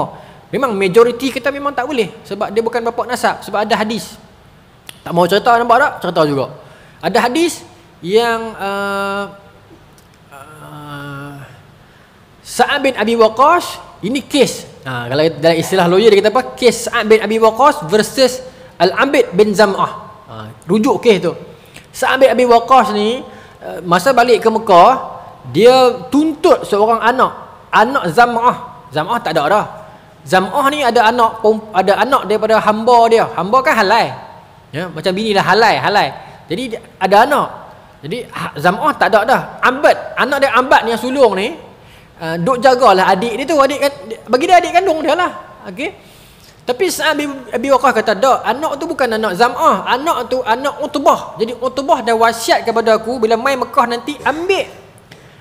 Memang majoriti kita memang tak boleh sebab dia bukan bapa nasab, sebab ada hadis. Tak mau cerita, nampak tak? Cerita juga. Ada hadis yang Sa'ad bin Abi Waqqas, ini kes. Kalau dalam istilah lawyer dia kata apa? Kes Sa'ad bin Abi Waqqas versus Al-Abid bin Zam'ah. Rujuk kes tu. Sa'ad bin Abi Waqqas ni masa balik ke Mekah, dia tuntut seorang anak Zam'ah. Zam'ah tak ada dah. Zam'ah ni ada anak daripada hamba dia. Hamba kan halal. Ya, macam bini lah halal. Jadi ada anak. Jadi Zam'ah tak ada dah. Anak dia Abad ni yang sulung ni, duk jagalah adik dia tu. Bagi dia adik kandung dia lah. Okey. Tapi Sa'ad bin Abi Waqqas kata, "Dak, anak tu bukan anak Zam'ah, anak tu anak Utbah. Jadi Utbah dah wasiat kepada aku bila mai Mekah nanti ambil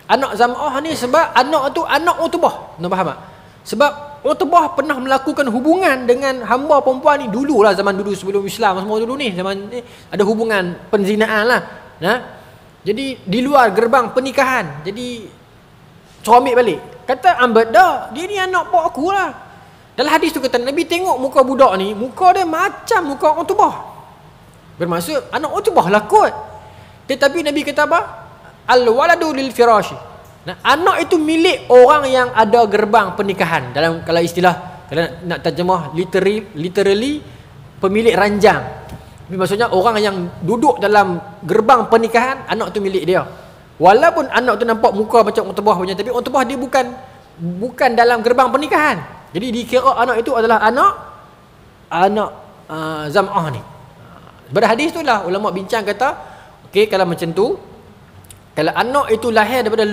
anak Zam'ah ni sebab anak tu anak Utbah." Nak faham tak? Sebab Utbah pernah melakukan hubungan dengan hamba perempuan ni dululah, zaman dulu sebelum Islam semua dulu ni, zaman ni ada hubungan penzinaan lah. Jadi di luar gerbang pernikahan. Jadi suami balik. Kata Ambed, dah, dia ni anak pak aku lah. Dalam hadis tu kata, Nabi tengok muka budak ni, muka dia macam muka Utbah. Bermaksud anak Utbah lah kot. Tetapi Nabi kata apa? Al-waladu lil firashi. Anak itu milik orang yang ada gerbang pernikahan. Dalam kalau istilah, kalau nak terjemah literally pemilik ranjang. Tapi maksudnya orang yang duduk dalam gerbang pernikahan, anak tu milik dia. Walaupun anak tu nampak muka macam Utbah punya, tapi Utbah dia bukan dalam gerbang pernikahan. Jadi dikira anak itu adalah anak Zam'ah ni. Pada hadis tu lah ulama bincang kata, okey, kalau macam tu, kalau anak itu lahir daripada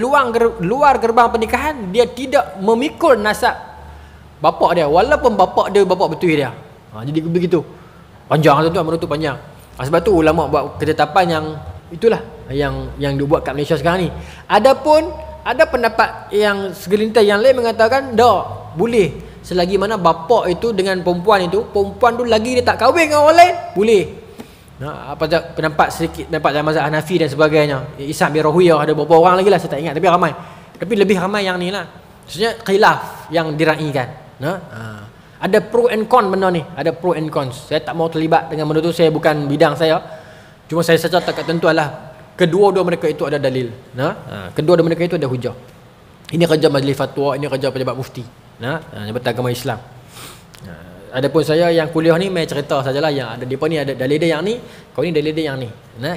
luar gerbang pernikahan, dia tidak memikul nasab bapak dia, walaupun bapak dia bapak betul dia. Jadi begitu. Panjang tu menurut tu panjang. Sebab tu ulama buat ketetapan yang itulah yang dibuat kat Malaysia sekarang ni. Adapun ada pendapat yang segelintir yang lain mengatakan tak boleh. selagi mana bapa itu dengan perempuan tu lagi dia tak kahwin dengan orang lain, boleh. Apa pendapat sedikit, pendapat dalam mazhab Hanafi dan sebagainya. Ishaq bin Rahuyah ada beberapa orang lagi lah, saya tak ingat, tapi ramai. Tapi lebih ramai yang ni lah. Maksudnya khilaf yang diraikan. Ada pro and con benda ni, ada pro and cons. Saya tak mau terlibat dengan benda tu, saya bukan bidang saya. Cuma saya secara tak tentu adalah kedua-dua mereka itu ada dalil. Kedua-dua mereka itu ada hujah. Ini kerja majlis fatwa, ini kerja pejabat mufti. Jabatan Agama Islam. Adapun saya yang kuliah ni main cerita sajalah, yang ada depa ni ada dalil dia yang ni, kau ni dalil dia yang ni.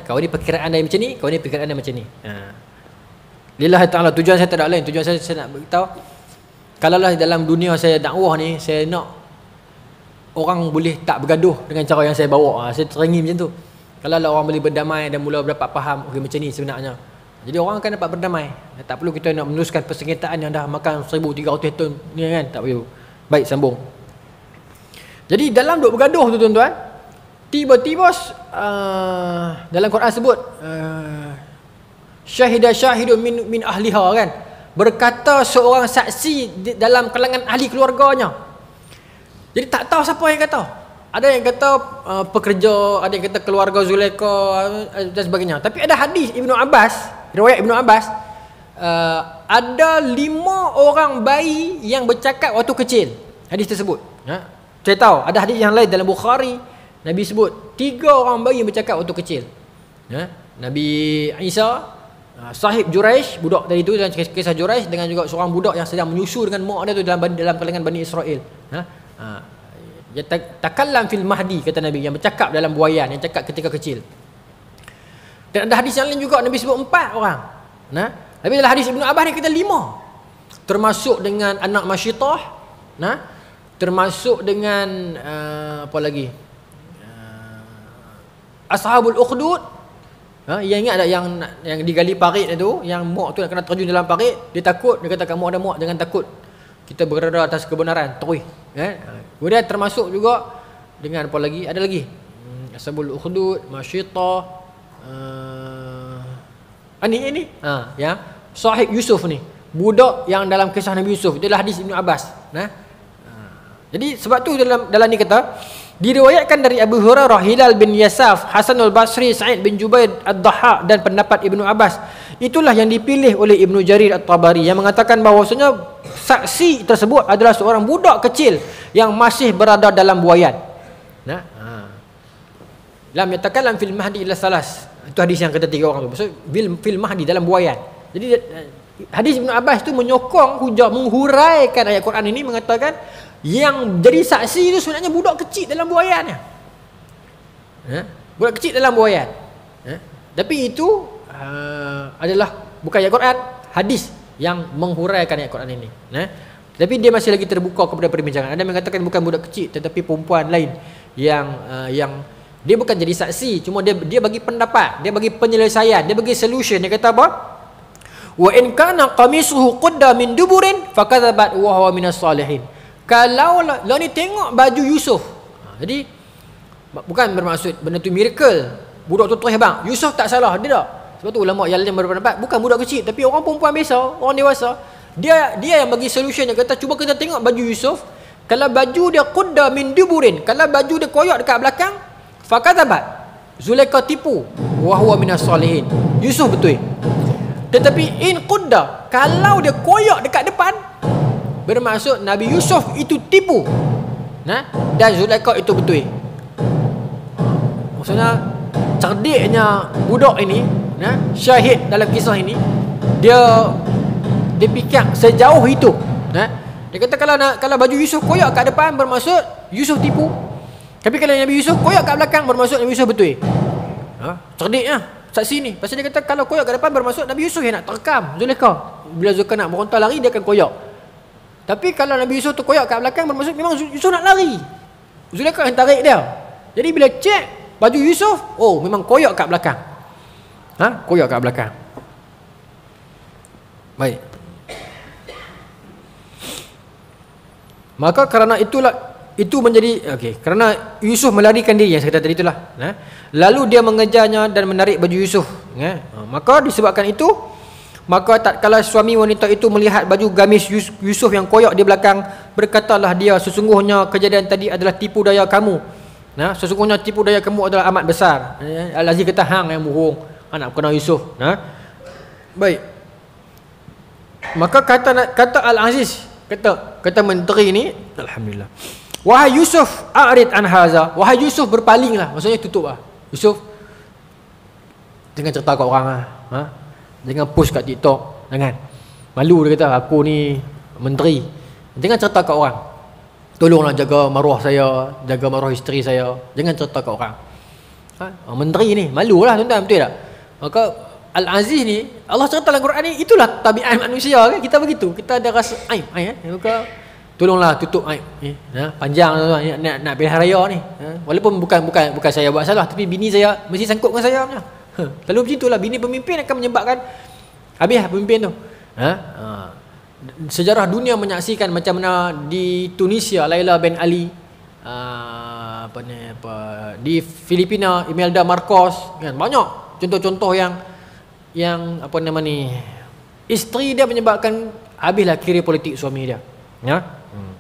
Kau ni perkiraan dia macam ni, kau ni perkiraan dia macam ni. Lillahi ta'ala, tujuan saya tak ada lain. Tujuan saya nak beritahu, kalaulah dalam dunia saya dakwah ni, saya nak orang boleh tak bergaduh dengan cara yang saya bawa. Saya teringin macam tu. Kalaulah orang boleh berdamai dan mula dapat faham, okey macam ni sebenarnya. Jadi orang akan dapat berdamai. Tak perlu kita nak meneruskan persengketaan yang dah makan 1300 tahun ni kan, tak perlu. Baik, sambung. Jadi dalam duk bergaduh tu tuan-tuan, tiba-tiba dalam Quran sebut syahidun min ahliha kan, berkata seorang saksi dalam kalangan ahli keluarganya. Jadi tak tahu siapa yang kata. Ada yang kata pekerja, ada yang kata keluarga Zulaikha dan sebagainya. Tapi ada hadis Ibnu Abbas, riwayat Ibnu Abbas, ada 5 orang bayi yang bercakap waktu kecil. Hadis tersebut. Saya tahu ada hadis yang lain dalam Bukhari, Nabi sebut 3 orang bayi yang bercakap waktu kecil. Nabi Isa, sahib Juraish, budak tadi tu dalam kisah Juraish, dengan juga seorang budak yang sedang menyusu dengan mak dia tu dalam kalangan Bani Israel. Dia takallam fil mahdi, kata Nabi, yang bercakap dalam buayan, yang cakap ketika kecil. Dan ada hadis yang lain juga Nabi sebut 4 orang. Tapi dalam hadis Ibnu Abbas ni kita 5. Termasuk dengan anak Masyitah, termasuk dengan apa lagi? Ashabul Ukhdud. Yang ingat tak yang digali parit itu, yang mak tu nak kena terjun dalam parit, dia takut, dia kata kamu ada mak, jangan takut. Kita berada atas kebenaran, terus. Kemudian termasuk juga dengan apa lagi? Ada lagi. Ashabul Ukhdud, Masyitah, ini yang sahib Yusuf ni, budak yang dalam kisah Nabi Yusuf. Itulah hadis Ibnu Abbas. Jadi sebab tu dalam ni kata, diriwayatkan dari Abu Hurairah, Hilal bin Yasaf, Hasanul Basri, Sa'id bin Jubair Ad-Dhahhak dan pendapat Ibnu Abbas. Itulah yang dipilih oleh Ibnu Jarir At-Tabari, yang mengatakan bahawasanya saksi tersebut adalah seorang budak kecil yang masih berada dalam buayan. Lam yatakallam fil mahdi illa salas. Itu hadis yang kata 3 orang tu. Maksud fil mahdi, dalam buayan. Jadi hadis Ibnu Abbas tu menyokong hujah, menghuraikan ayat Quran ini, mengatakan yang jadi saksi itu sebenarnya budak kecil dalam buayan. Budak kecil dalam buayan. Tapi itu adalah bukan ayat Quran, hadis yang menghuraikan ayat Quran ini. Tapi dia masih lagi terbuka kepada perbincangan. Ada yang mengatakan bukan budak kecil tetapi perempuan lain yang dia bukan jadi saksi, cuma dia bagi pendapat, dia bagi penyelesaian, dia bagi solution. Dia kata apa? Wa in kana qamisuhu qudda min duburin fakadzabat wa huwa minas salihin. Kalau lah ni tengok baju Yusuf. Jadi bukan bermaksud benda tu miracle. Budak tu terus bang, Yusuf tak salah, dia tak. Sebab tu ulama yang lain berpendapat bukan budak kecil tapi orang perempuan biasa, orang dewasa. Dia yang bagi solution. Dia kata cuba kita tengok baju Yusuf. Kalau baju dia qudda min duburin, kalau baju dia koyak dekat belakang, fakadzabat, Zulaikha tipu, wa huwa minas salihin, Yusuf betul. Tetapi in qudda, kalau dia koyak dekat depan, bermaksud Nabi Yusuf itu tipu, dan Zulaikha itu betul. Maksudnya cerdiknya budak ini, syahid dalam kisah ini, dia fikir sejauh itu. Dia kata kalau baju Yusuf koyak kat depan, bermaksud Yusuf tipu. Tapi kalau Nabi Yusuf koyak kat belakang, bermaksud Nabi Yusuf betul. Cerdiknya saksi ni. Pasal dia kata kalau koyak kat depan, bermaksud Nabi Yusuf yang nak terkam Zulaikha. Bila Zulaikha nak meronta lari, dia akan koyak. Tapi kalau Nabi Yusuf tu koyak kat belakang, bermaksud memang Yusuf nak lari, Zulaikha yang tarik dia. Jadi bila cek baju Yusuf, oh memang koyak kat belakang. Koyak kat belakang. Baik. Maka kerana itulah, itu menjadi kerana Yusuf melarikan diri yang saya kata tadi itulah. Lalu dia mengejarnya dan menarik baju Yusuf. Maka disebabkan itu, maka tatkala suami wanita itu melihat baju gamis Yusuf yang koyak di belakang, berkatalah dia, sesungguhnya kejadian tadi adalah tipu daya kamu. Nah, sesungguhnya tipu daya kamu adalah amat besar. Al-Aziz kata hang yang bohong, anak kena Yusuf. Nah, baik. Maka kata Al-Aziz, kata menteri ni, alhamdulillah, wahai Yusuf, a'rid an haza, wahai Yusuf, berpalinglah, maksudnya tutuplah. Yusuf, jangan cerita kat orang lah. Jangan post kat TikTok, jangan. Malu dia kata, aku ni menteri, jangan cerita kat orang. Tolonglah jaga maruah saya, jaga maruah isteri saya, jangan cerita kat orang. Menteri ni malulah tuan-tuan, betul tak? Maka Al-Aziz ni, Allah cerita dalam Quran ni, itulah tabiat manusia kan, kita begitu, kita ada rasa aib maka tolonglah tutup aib panjang nak pilihan raya ni. Walaupun bukan saya buat salah, tapi bini saya mesti sangkut dengan saya punya. Lalu macam itulah, bini pemimpin akan menyebabkan habis pemimpin tu. Sejarah dunia menyaksikan macam mana di Tunisia Laila bin Ali, di Filipina Imelda Marcos kan, banyak contoh-contoh yang apa nama ni, isteri dia menyebabkan habislah kiri politik suami dia.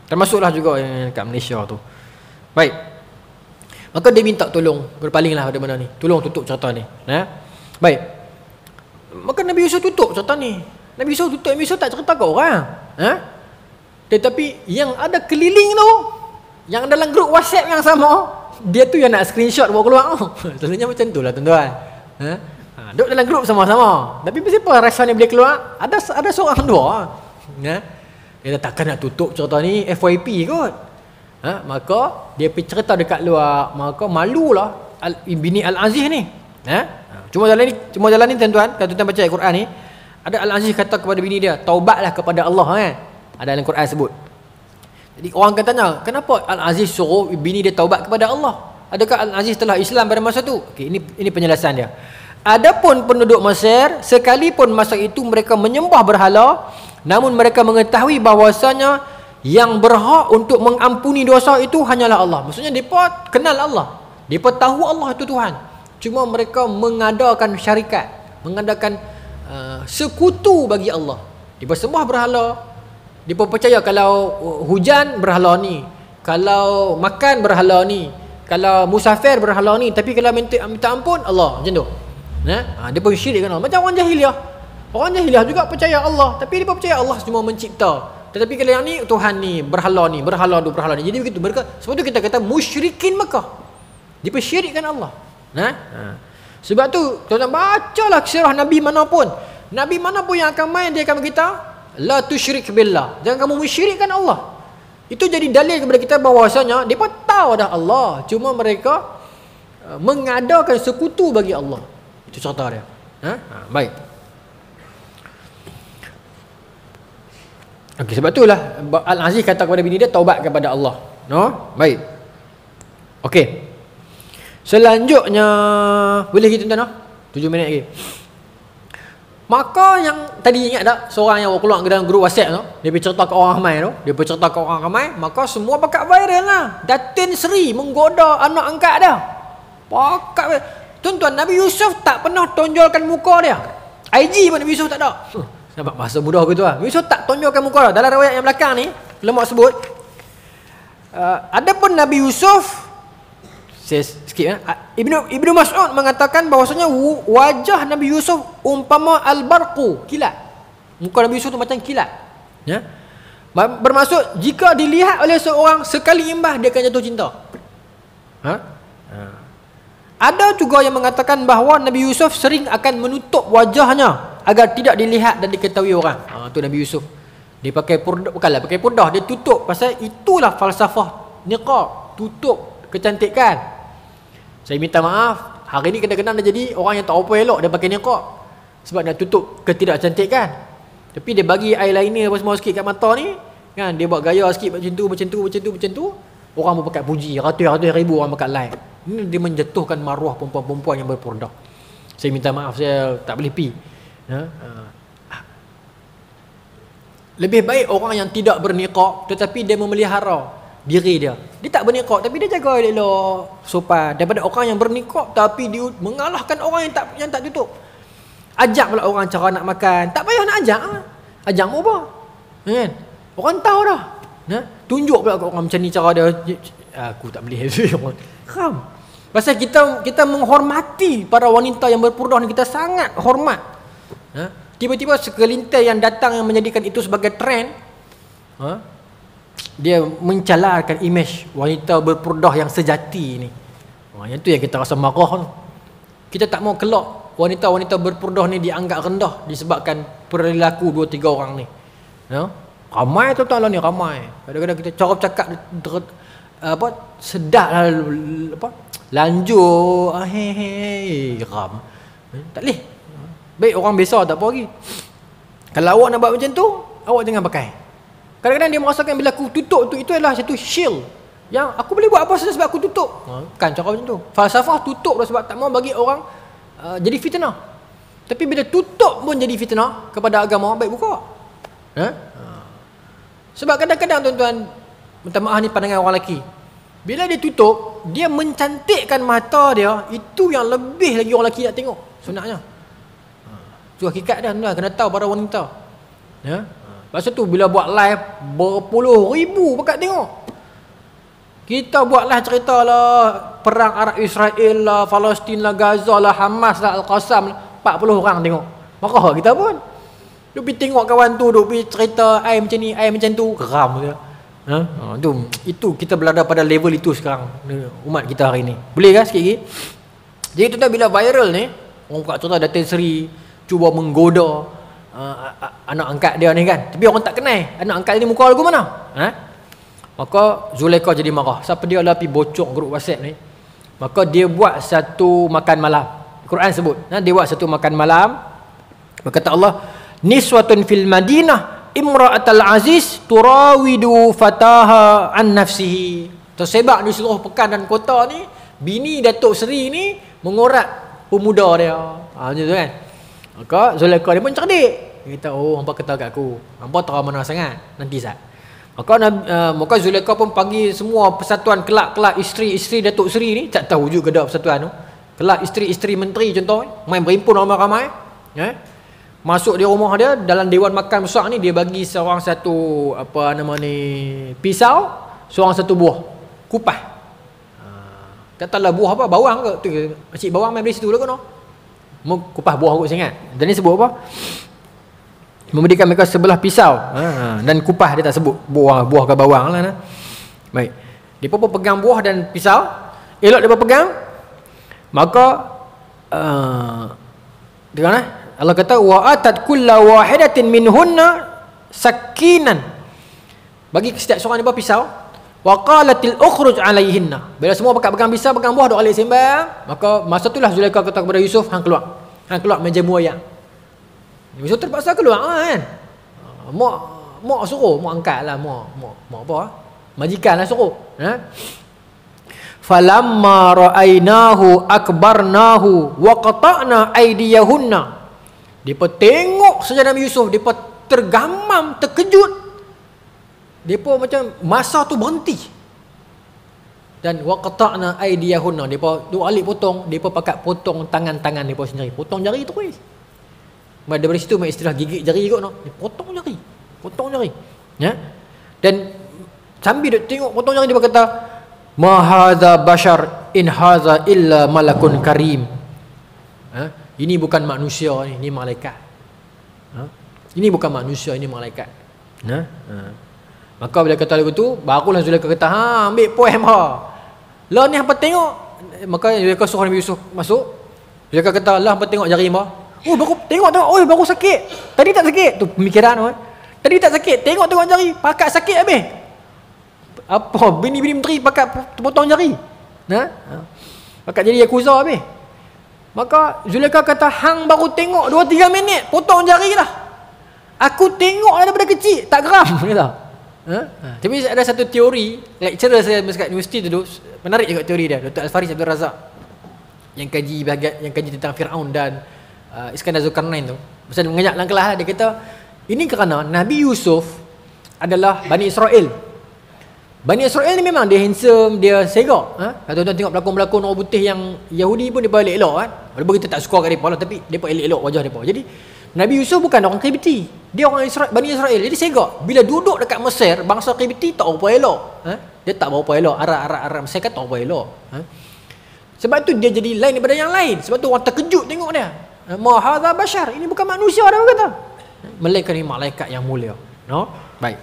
Termasuklah juga yang kat Malaysia tu. Baik. Maka dia minta tolong, berpalinglah pada benda ni. Tolong tutup cerita ni. Baik. Maka Nabi Yusuf tutup cerita ni. Nabi Yusuf tak cerita ke orang. Tetapi yang ada keliling tu, yang dalam grup WhatsApp yang sama, dia tu yang nak screenshot bawa keluar. Selalunya macam tu lah tuan-tuan. Duduk dalam grup sama-sama. Tapi siapa rasa ni boleh keluar? Ada seorang dua. Dia takkan nak tutup cerita ni FYP kot. Maka dia pergi cerita dekat luar, maka malulah bini Al-Aziz ni. Cuma jalan ni tuan-tuan, kalau tuan-tuan baca Al-Quran ni, ada Al-Aziz kata kepada bini dia, taubatlah kepada Allah kan. Ada dalam Quran sebut. Jadi orang akan tanya, kenapa Al-Aziz suruh bini dia taubat kepada Allah? Adakah Al-Aziz telah Islam pada masa tu? Okey, ini penjelasan dia. Adapun penduduk Mesir, sekalipun masa itu mereka menyembah berhala, namun mereka mengetahui bahawasanya yang berhak untuk mengampuni dosa itu hanyalah Allah. Maksudnya mereka kenal Allah, mereka tahu Allah itu Tuhan. Cuma mereka mengadakan syarikat, mengadakan sekutu bagi Allah. Mereka sembah berhala. Mereka percaya kalau hujan berhala ni, kalau makan berhala ni, kalau musafir berhala ni, tapi kalau minta ampun Allah, macam tu. Dia pun syirikkan Allah. Macam orang jahiliah. Orang jahiliah juga percaya Allah, tapi dia percaya Allah cuma mencipta. Tetapi kalau yang ni Tuhan ni, berhala ni. Jadi begitu mereka. Sebab tu kita kata musyrikin Mekah. Dia persyirikkan Allah. Sebab tu tuan-tuan bacalah sirah Nabi manapun. Nabi manapun yang akan main, dia akan berkata, la tusyrik billah. Jangan kamu musyrikkan Allah. Itu jadi dalil kepada kita bahawasanya mereka tahu dah Allah, cuma mereka mengadakan sekutu bagi Allah. Itu cerita dia. Baik. Okey, sebab itulah Al-Aziz kata kepada bini dia, taubat kepada Allah. Baik. Okey. Selanjutnya, boleh kita tuan-tuan? 7 minit lagi. Maka yang tadi ingat tak, seorang yang keluar ke dalam grup WhatsApp tu, dia pergi cerita ke orang ramai tu, maka semua pakat viral lah. Datin Seri menggoda anak angkat dia. Pakat. Tuan-tuan, Nabi Yusuf tak pernah tonjolkan muka dia. IG pun Nabi Yusuf tak ada. Nampak bahasa mudah gitu lah. Nabi Yusuf tak tonjolkan muka dia. Dalam riwayat yang belakang ni, ulama sebut, adapun Nabi Yusuf, saya skip Ibnu Mas'ud mengatakan bahawasanya wajah Nabi Yusuf umpama al-barqu, kilat. Muka Nabi Yusuf tu macam kilat. Bermaksud jika dilihat oleh seorang sekali imbah, dia akan jatuh cinta. Ada juga yang mengatakan bahawa Nabi Yusuf sering akan menutup wajahnya agar tidak dilihat dan diketahui orang. Tu Nabi Yusuf. Dia pakai purdah, bukanlah pakai purdah, dia tutup. Pasal itulah falsafah niqab, tutup kecantikan. Saya minta maaf, hari ni kadang-kadang dia jadi orang yang tak apa elok, dia pakai niqab sebab nak tutup ketidakcantikan. Tapi dia bagi eyeliner apa semua sikit kat mata ni, kan, dia buat gaya sikit macam tu. Orang pun pakai puji, ratus-ratus ribu orang pakai like. Ini dia menjatuhkan maruah perempuan-perempuan yang berpurdah. Saya minta maaf, saya tak boleh pi. Lebih baik orang yang tidak berniqab tetapi dia memelihara diri dia. Dia tak berniqab tapi dia jaga elok, sopan, daripada orang yang berniqab tapi dia mengalahkan orang yang tak tutup. Ajak pula orang cara nak makan. Tak payah nak ajak. Ajak mau apa? Kan? Orang tahu dah. Tunjuk pula kat orang macam ni cara dia. Aku tak boleh. Haram. Pasal kita menghormati para wanita yang berpurdah ni, kita sangat hormat. Tiba-tiba segelintir yang datang yang menjadikan itu sebagai trend, dia mencalarkan imej wanita berpurdah yang sejati ni. Yang tu yang kita rasa marah tu. Kita tak mau kelak wanita-wanita berpurdah ni dianggap rendah disebabkan perilaku 2-3 orang ni. Ramai tuan-tuan lah ni, ramai. Kadang-kadang kita cara bercakap sedap lah, lanjut ram. Tak boleh. Baik orang biasa tak apa lagi. Kalau awak nak buat macam tu, awak jangan pakai. Kadang-kadang dia merasakan bila aku tutup tu, itu adalah satu shield yang aku boleh buat apa saja sebab aku tutup. Kan cara macam tu. Falsafah tutup sebab tak mau bagi orang jadi fitnah. Tapi bila tutup pun jadi fitnah kepada agama, baik buka. Sebab kadang-kadang tuan-tuan, minta maaf ni pandangan orang lelaki, bila dia tutup, dia mencantikkan mata dia. Itu yang lebih lagi orang lelaki nak tengok sebenarnya. Itu hakikat dia, kena tahu para wanita. Lepas tu bila buat live, berpuluh ribu bakat tengok. Kita buatlah cerita lah perang Arab Israel lah, Palestin lah, Gaza lah, Hamas lah, Al-Qassam lah, 40 orang tengok. Marah kita pun. Duk pergi tengok kawan tu, duk pergi cerita ai macam ni, ai macam tu, geram dia. Itu kita berada pada level itu sekarang umat kita hari ni. Boleh kan sikit lagi? Jadi tu dah bila viral ni, orang buka cerita Datin Seri cuba menggoda anak angkat dia ni kan. Tapi orang tak kenal anak angkat ni muka lagu mana. Maka Zulaikha jadi marah. Siapa dia lah pergi bocok grup WhatsApp ni. Maka dia buat satu makan malam. Quran sebut, dia buat satu makan malam. Maka kata Allah, niswatun fil Madinah imra'atul aziz turawidu fataha an nafsihi. Tersebar di seluruh pekan dan kota ni, bini Datuk Seri ni mengorat pemuda dia. Macam tu kan. Maka Zulaikha dia pun cerdik. Dia kata, hampa kata kat aku, hampa terang mana sangat, nanti sat. Maka Zulaikha pun panggil semua persatuan kelak-kelak isteri-isteri Datuk Seri ni. Tak tahu juga dah persatuan tu. Kelak isteri-isteri menteri contoh, main berhimpun ramai-ramai. Masuk di rumah dia, dalam dewan makan besar ni, dia bagi seorang satu pisau, seorang satu buah kupas. Tak tahulah buah apa, bawang ke tu, makcik bawang main dari situ lah kan. Kupas buah kot sangat. Dan ni sebut apa? Memberikan mereka sebelah pisau, dan kupas dia tak sebut buah ke bawang lah. Baik, dia pun pegang buah dan pisau, elok dia pegang. Maka dengar Allah kata, wa atat kulla wahidatin minhunna sakinan, bagi setiap seorang dia pisau. Wa qalatil ukhruj alaihinna, bila semua pegang pisau, pegang buah, duk alik sembang. Maka masa itulah Zulaikha kata kepada Yusuf, hang keluar meja muayang. Yusuf terpaksa keluar kan. Mak suruh, mak angkatlah, mak apa? Majikanlah suruh. Falamma ra'ainahu akbarnahu wa qata'na aydiyahunna. Depa tengok saja Nabi Yusuf, depa tergamam, terkejut. Depa macam masa tu berhenti. Dan wa qata'na aydiyahunna, depa duk alik potong, depa pakat potong tangan-tangan depa sendiri. Potong jari tu kuis. Daripada situ mai istilah gigit jari kot, dia potong jari. Dan sambil duk tengok potong jari, dia berkata, ma hadza bashar in hadza illa malakun karim. Ini bukan manusia ni, ini malaikat. Ini bukan manusia, ini malaikat. Maka bila kata lagu tu, barulah Zulaikha kata, ambil poem lah ni hampa tengok. Maka Zulaikha suruh Nabi Yusuf masuk. Zulaikha kata, lah hampa tengok jari hampa. Baru tengok, baru sakit. Tadi tak sakit. Tu pemikiran tu. Tadi tak sakit, tengok jari, pakat sakit habis. Apa bini-bini menteri pakat potong jari. Pakat jadi yakuza habis. Maka Zulaikha kata, hang baru tengok 2-3 minit potong jari lah. Aku tengok daripada kecil, tak geram. Kata. Tapi ada satu teori, lecturer saya dekat universiti tu, menarik juga teori dia, Dr. Al-Faris Abdul Razak, yang kaji tentang Firaun dan Iskandar Zulkarnain tu. Pasal mengajak dalam kelas lah, dia kata ini kerana Nabi Yusuf adalah Bani Israel. Bani Israel ni memang dia handsome, dia segak. Kalau tuan-tuan tengok pelakon-pelakon orang putih yang Yahudi pun dia elok kan. Walaupun kita tak suka kat mereka lah, tapi mereka elok wajah mereka. Jadi Nabi Yusuf bukan orang kripti. Dia orang Israel, Bani Israel. Jadi segak. Bila duduk dekat Mesir, bangsa Qibti tak berapa elok. Dia tak berapa elok. Arab Mesir kan tak berapa elok. Sebab tu dia jadi lain daripada yang lain. Sebab tu orang terkejut tengok dia. Ma hadza bashar. Ini bukan manusia dia kata. Melainkan ini malaikat yang mulia. No? Baik.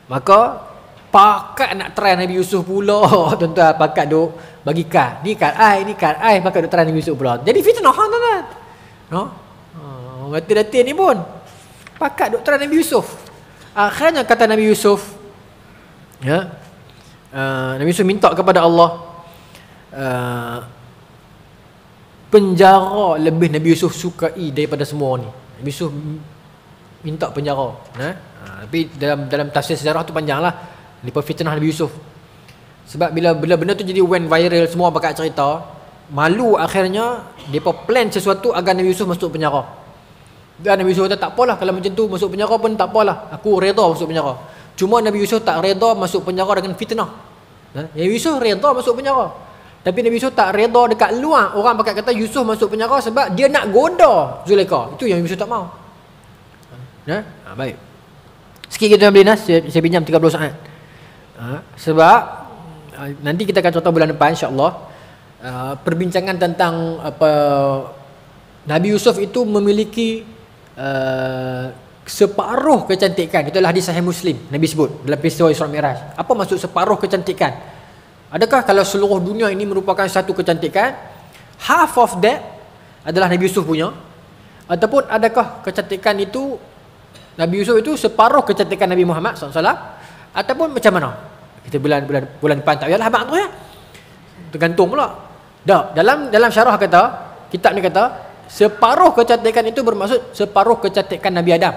Maka pakat nak try Nabi Yusuf pula. Tuan-tuan, pakat duk bagi kad. Ni kad ai, ni kad ai, pakat duk try Nabi Yusuf pula. Jadi fitnah tuan-tuan. No? Datin ni pun pakat duk try Nabi Yusuf. Akhirnya kata Nabi Yusuf, Nabi Yusuf minta kepada Allah penjara lebih Nabi Yusuf sukai daripada semua ni. Nabi Yusuf minta penjara. Tapi dalam tafsir sejarah tu panjang lah. Dia fitnah Nabi Yusuf. Sebab bila benda tu jadi went viral, semua pakat cerita, malu akhirnya depa plan sesuatu agar Nabi Yusuf masuk penjara. Dan Nabi Yusuf kata tak apalah, kalau macam tu masuk penjara pun tak apalah, aku redha masuk penjara. Cuma Nabi Yusuf tak redha masuk penjara dengan fitnah. Nabi Yusuf redha masuk penjara. Tapi Nabi Yusuf tak redha dekat luar. Orang pakat kata Yusuf masuk penjara sebab dia nak goda Zulaikha. Itu yang Nabi Yusuf tak mau. Baik. Sikit kita beli nas, saya pinjam 30 saat. Sebab nanti kita akan contoh bulan depan insya-Allah, perbincangan tentang apa Nabi Yusuf itu memiliki separuh kecantikan. Itulah hadis Sahih Muslim Nabi sebut dalam peristiwa Isra Mi'raj. Apa maksud separuh kecantikan? Adakah kalau seluruh dunia ini merupakan satu kecantikan, half of that adalah Nabi Yusuf punya? Ataupun adakah kecantikan itu Nabi Yusuf itu separuh kecantikan Nabi Muhammad SAW? Ataupun macam mana? Kita bulan depan tak payahlah abang tu ya. Tergantung pula. Dalam syarah kata, kitab ni kata separuh kecantikan itu bermaksud separuh kecantikan Nabi Adam.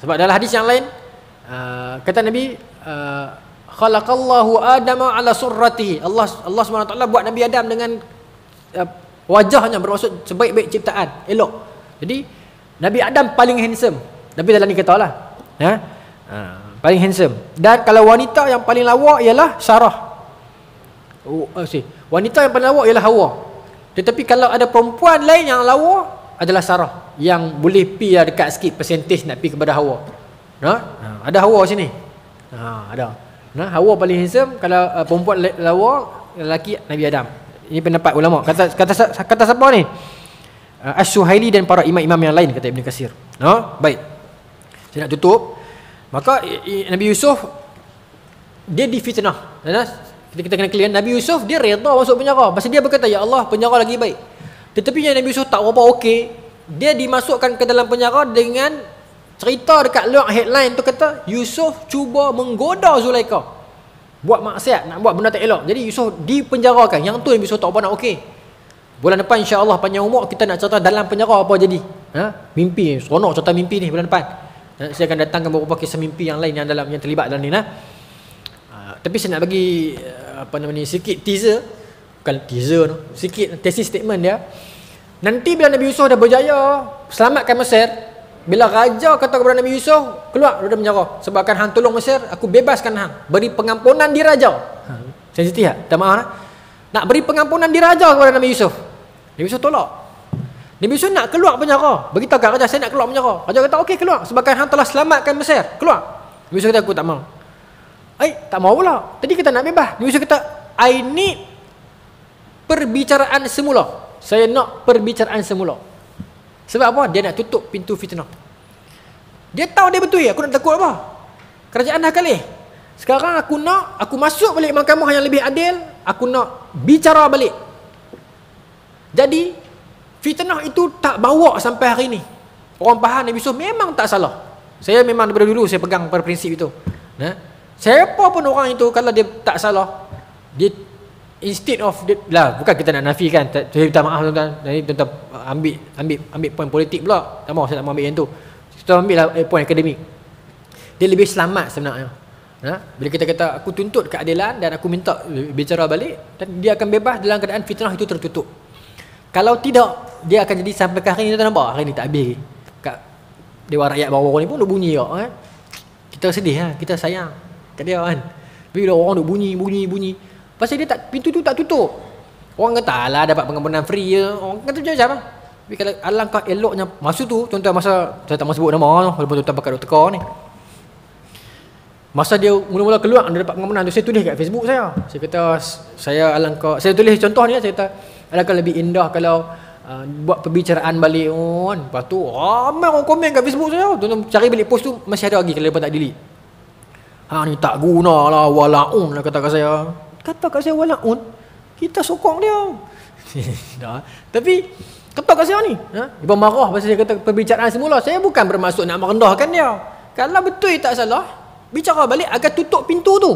Sebab dalam hadis yang lain kata Nabi, khalaqallahu Adama ala surratihi. Allah SWT buat Nabi Adam dengan wajahnya, bermaksud sebaik-baik ciptaan, elok. Jadi Nabi Adam paling handsome. Nabi dalam ni kata lah, paling handsome. Dan kalau wanita yang paling lawa ialah Sarah. Wanita yang paling lawa ialah Hawa. Tetapi kalau ada perempuan lain yang lawa adalah Sarah, yang boleh pi dekat sikit persentage nak pi kepada Hawa. Ada Hawa sini. Ada. Hawa paling handsome. Kalau perempuan lawa, lelaki Nabi Adam. Ini pendapat ulama. Kata siapa ni? Asy-Syuhaili dan para imam-imam yang lain, kata Ibn Katsir. Baik. Saya nak tutup. Maka Nabi Yusuf dia difitnah. Kita kena clear, Nabi Yusuf dia redha masuk penjara. Pasal dia berkata, ya Allah, penjara lagi baik. Tetapi yang Nabi Yusuf tak berapa okey, dia dimasukkan ke dalam penjara dengan cerita dekat luar headline tu kata Yusuf cuba menggoda Zulaikha, buat maksiat, nak buat benda tak elok. Jadi Yusuf dipenjarakan. Yang tu Nabi Yusuf tak apa nak okey. Bulan depan insya-Allah panjang umur kita nak cerita dalam penjara apa jadi. Mimpi, seronok cerita mimpi ni bulan depan. Saya akan datangkan beberapa kisah mimpi yang lain yang terlibat dalam ni. Tapi saya nak bagi sikit teaser, bukan teaser tu, sikit thesis statement dia. Nanti bila Nabi Yusuf dah berjaya selamatkan Mesir, bila raja kata kepada Nabi Yusuf, keluar dari penjara sebabkan hang tolong Mesir, aku bebaskan hang, beri pengampunan di raja. Sensitif tak? Maaf nak beri pengampunan di raja kepada Nabi Yusuf. Nabi Yusuf tolak. Nabi Yusuf nak keluar penjara, beritahu kat raja, saya nak keluar penjara. Raja kata okey, keluar sebabkan hang telah selamatkan Mesir, keluar. Nabi Yusuf kata aku tak mau. Tak mau pula. Tadi kita nak bebas. Nabi Yusuf kata, I need perbicaraan semula. Saya nak perbicaraan semula. Sebab apa? Dia nak tutup pintu fitnah. Dia tahu dia betul. Aku nak takut apa? Kerajaan dah kalah. Sekarang aku masuk balik mahkamah yang lebih adil. Aku nak bicara balik. Jadi fitnah itu tak bawa sampai hari ini. Orang faham Nabi Yusuf memang tak salah. Saya memang daripada dulu saya pegang pada prinsip itu. Siapa pun orang itu kalau dia tak salah, dia instead of bukan kita nak nafikan, saya minta maaf tuan-tuan. Jadi tuan-tuan ambil poin politik pula. Tak mahu, saya tak mahu ambil yang tu. Kita ambil poin akademik. Dia lebih selamat sebenarnya. Bila kita kata aku tuntut keadilan dan aku minta bicara balik, dan dia akan bebas dalam keadaan fitnah itu tertutup. Kalau tidak, dia akan jadi sampai hari ini. Kita nampak hari ini tak habis. Kat Dewan Rakyat bawah ni pun duk bunyi kita sedih kita sayang dia kan. Bila orang duk bunyi. Pasal dia pintu tu tak tutup. Orang kata alah dapat pengampunan free je. Orang kata macam Tapi kalau alangkah eloknya masa tu, tuan-tuan, masa saya tak mahu sebut nama, walaupun tuan-tuan pakai doktor ni. Masa dia mula-mula keluar dia dapat pengamanan tu, saya tulis kat Facebook saya. Saya kata saya tulis contoh ni, saya kata alangkah lebih indah kalau buat perbicaraan balik kan. Lepas tu ramai orang komen kat Facebook saya. Tuan-tuan cari balik post tu masih ada lagi kalau lepas tak delete. Ni tak guna lah, walaun lah kata kat saya. Kata kat saya walaun, kita sokong dia. Dah. Tapi kata kat saya ni, dia marah pasal saya kata perbicaraan semula. Saya bukan bermaksud nak merendahkan dia. Kalau betul tak salah, bicara balik agar tutup pintu tu.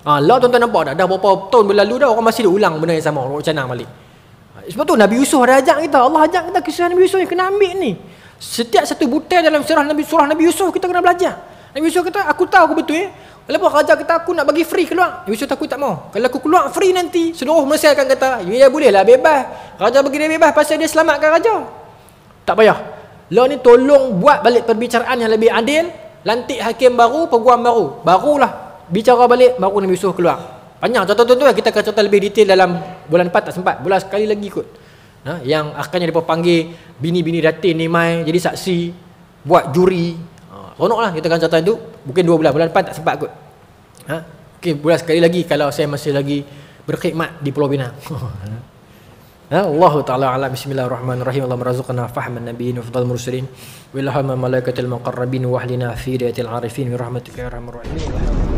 Lah tuan-tuan nampak dah berapa tahun berlalu dah orang masih ulang benda yang sama, orang canang balik. Sebab tu Nabi Yusuf ada ajak kita, Allah ajak kita kisah Nabi Yusuf yang kena ambil ni. Setiap satu butir dalam surah Nabi Yusuf kita kena belajar. Nabi Yusuf kata, aku tahu aku betul Lepas raja kata aku nak bagi free keluar. Nabi Yusuf aku tak mau. Kalau aku keluar free nanti seluruh Mesir akan kata, ya boleh lah bebas. Raja bagi dia bebas pasal dia selamatkan raja. Tak payah. Lah ni tolong buat balik perbicaraan yang lebih adil. Lantik hakim baru, peguam baru. Barulah bicara balik, baru Nabi Yusuf keluar. Panjang contoh-contoh kita akan contoh lebih detail dalam bulan 4 tak sempat. Bulan sekali lagi kot. Yang akhirnya mereka panggil bini-bini datin ni mai jadi saksi, buat juri. Seronoklah kita akan contoh itu. Mungkin 2 bulan, bulan 4 tak sempat kot. Mungkin bulan sekali lagi kalau saya masih lagi berkhidmat di Pulau Pinang. Allahu ta'ala a'lam. Bismillahirrahmanirrahim. Allah marzuqna fahman nabiyyin wa fadal mursalin wa ilhama malaikatil muqarrabin wa ahlina fi riyatil arifin bi rahmatika ya arhamar rahimin.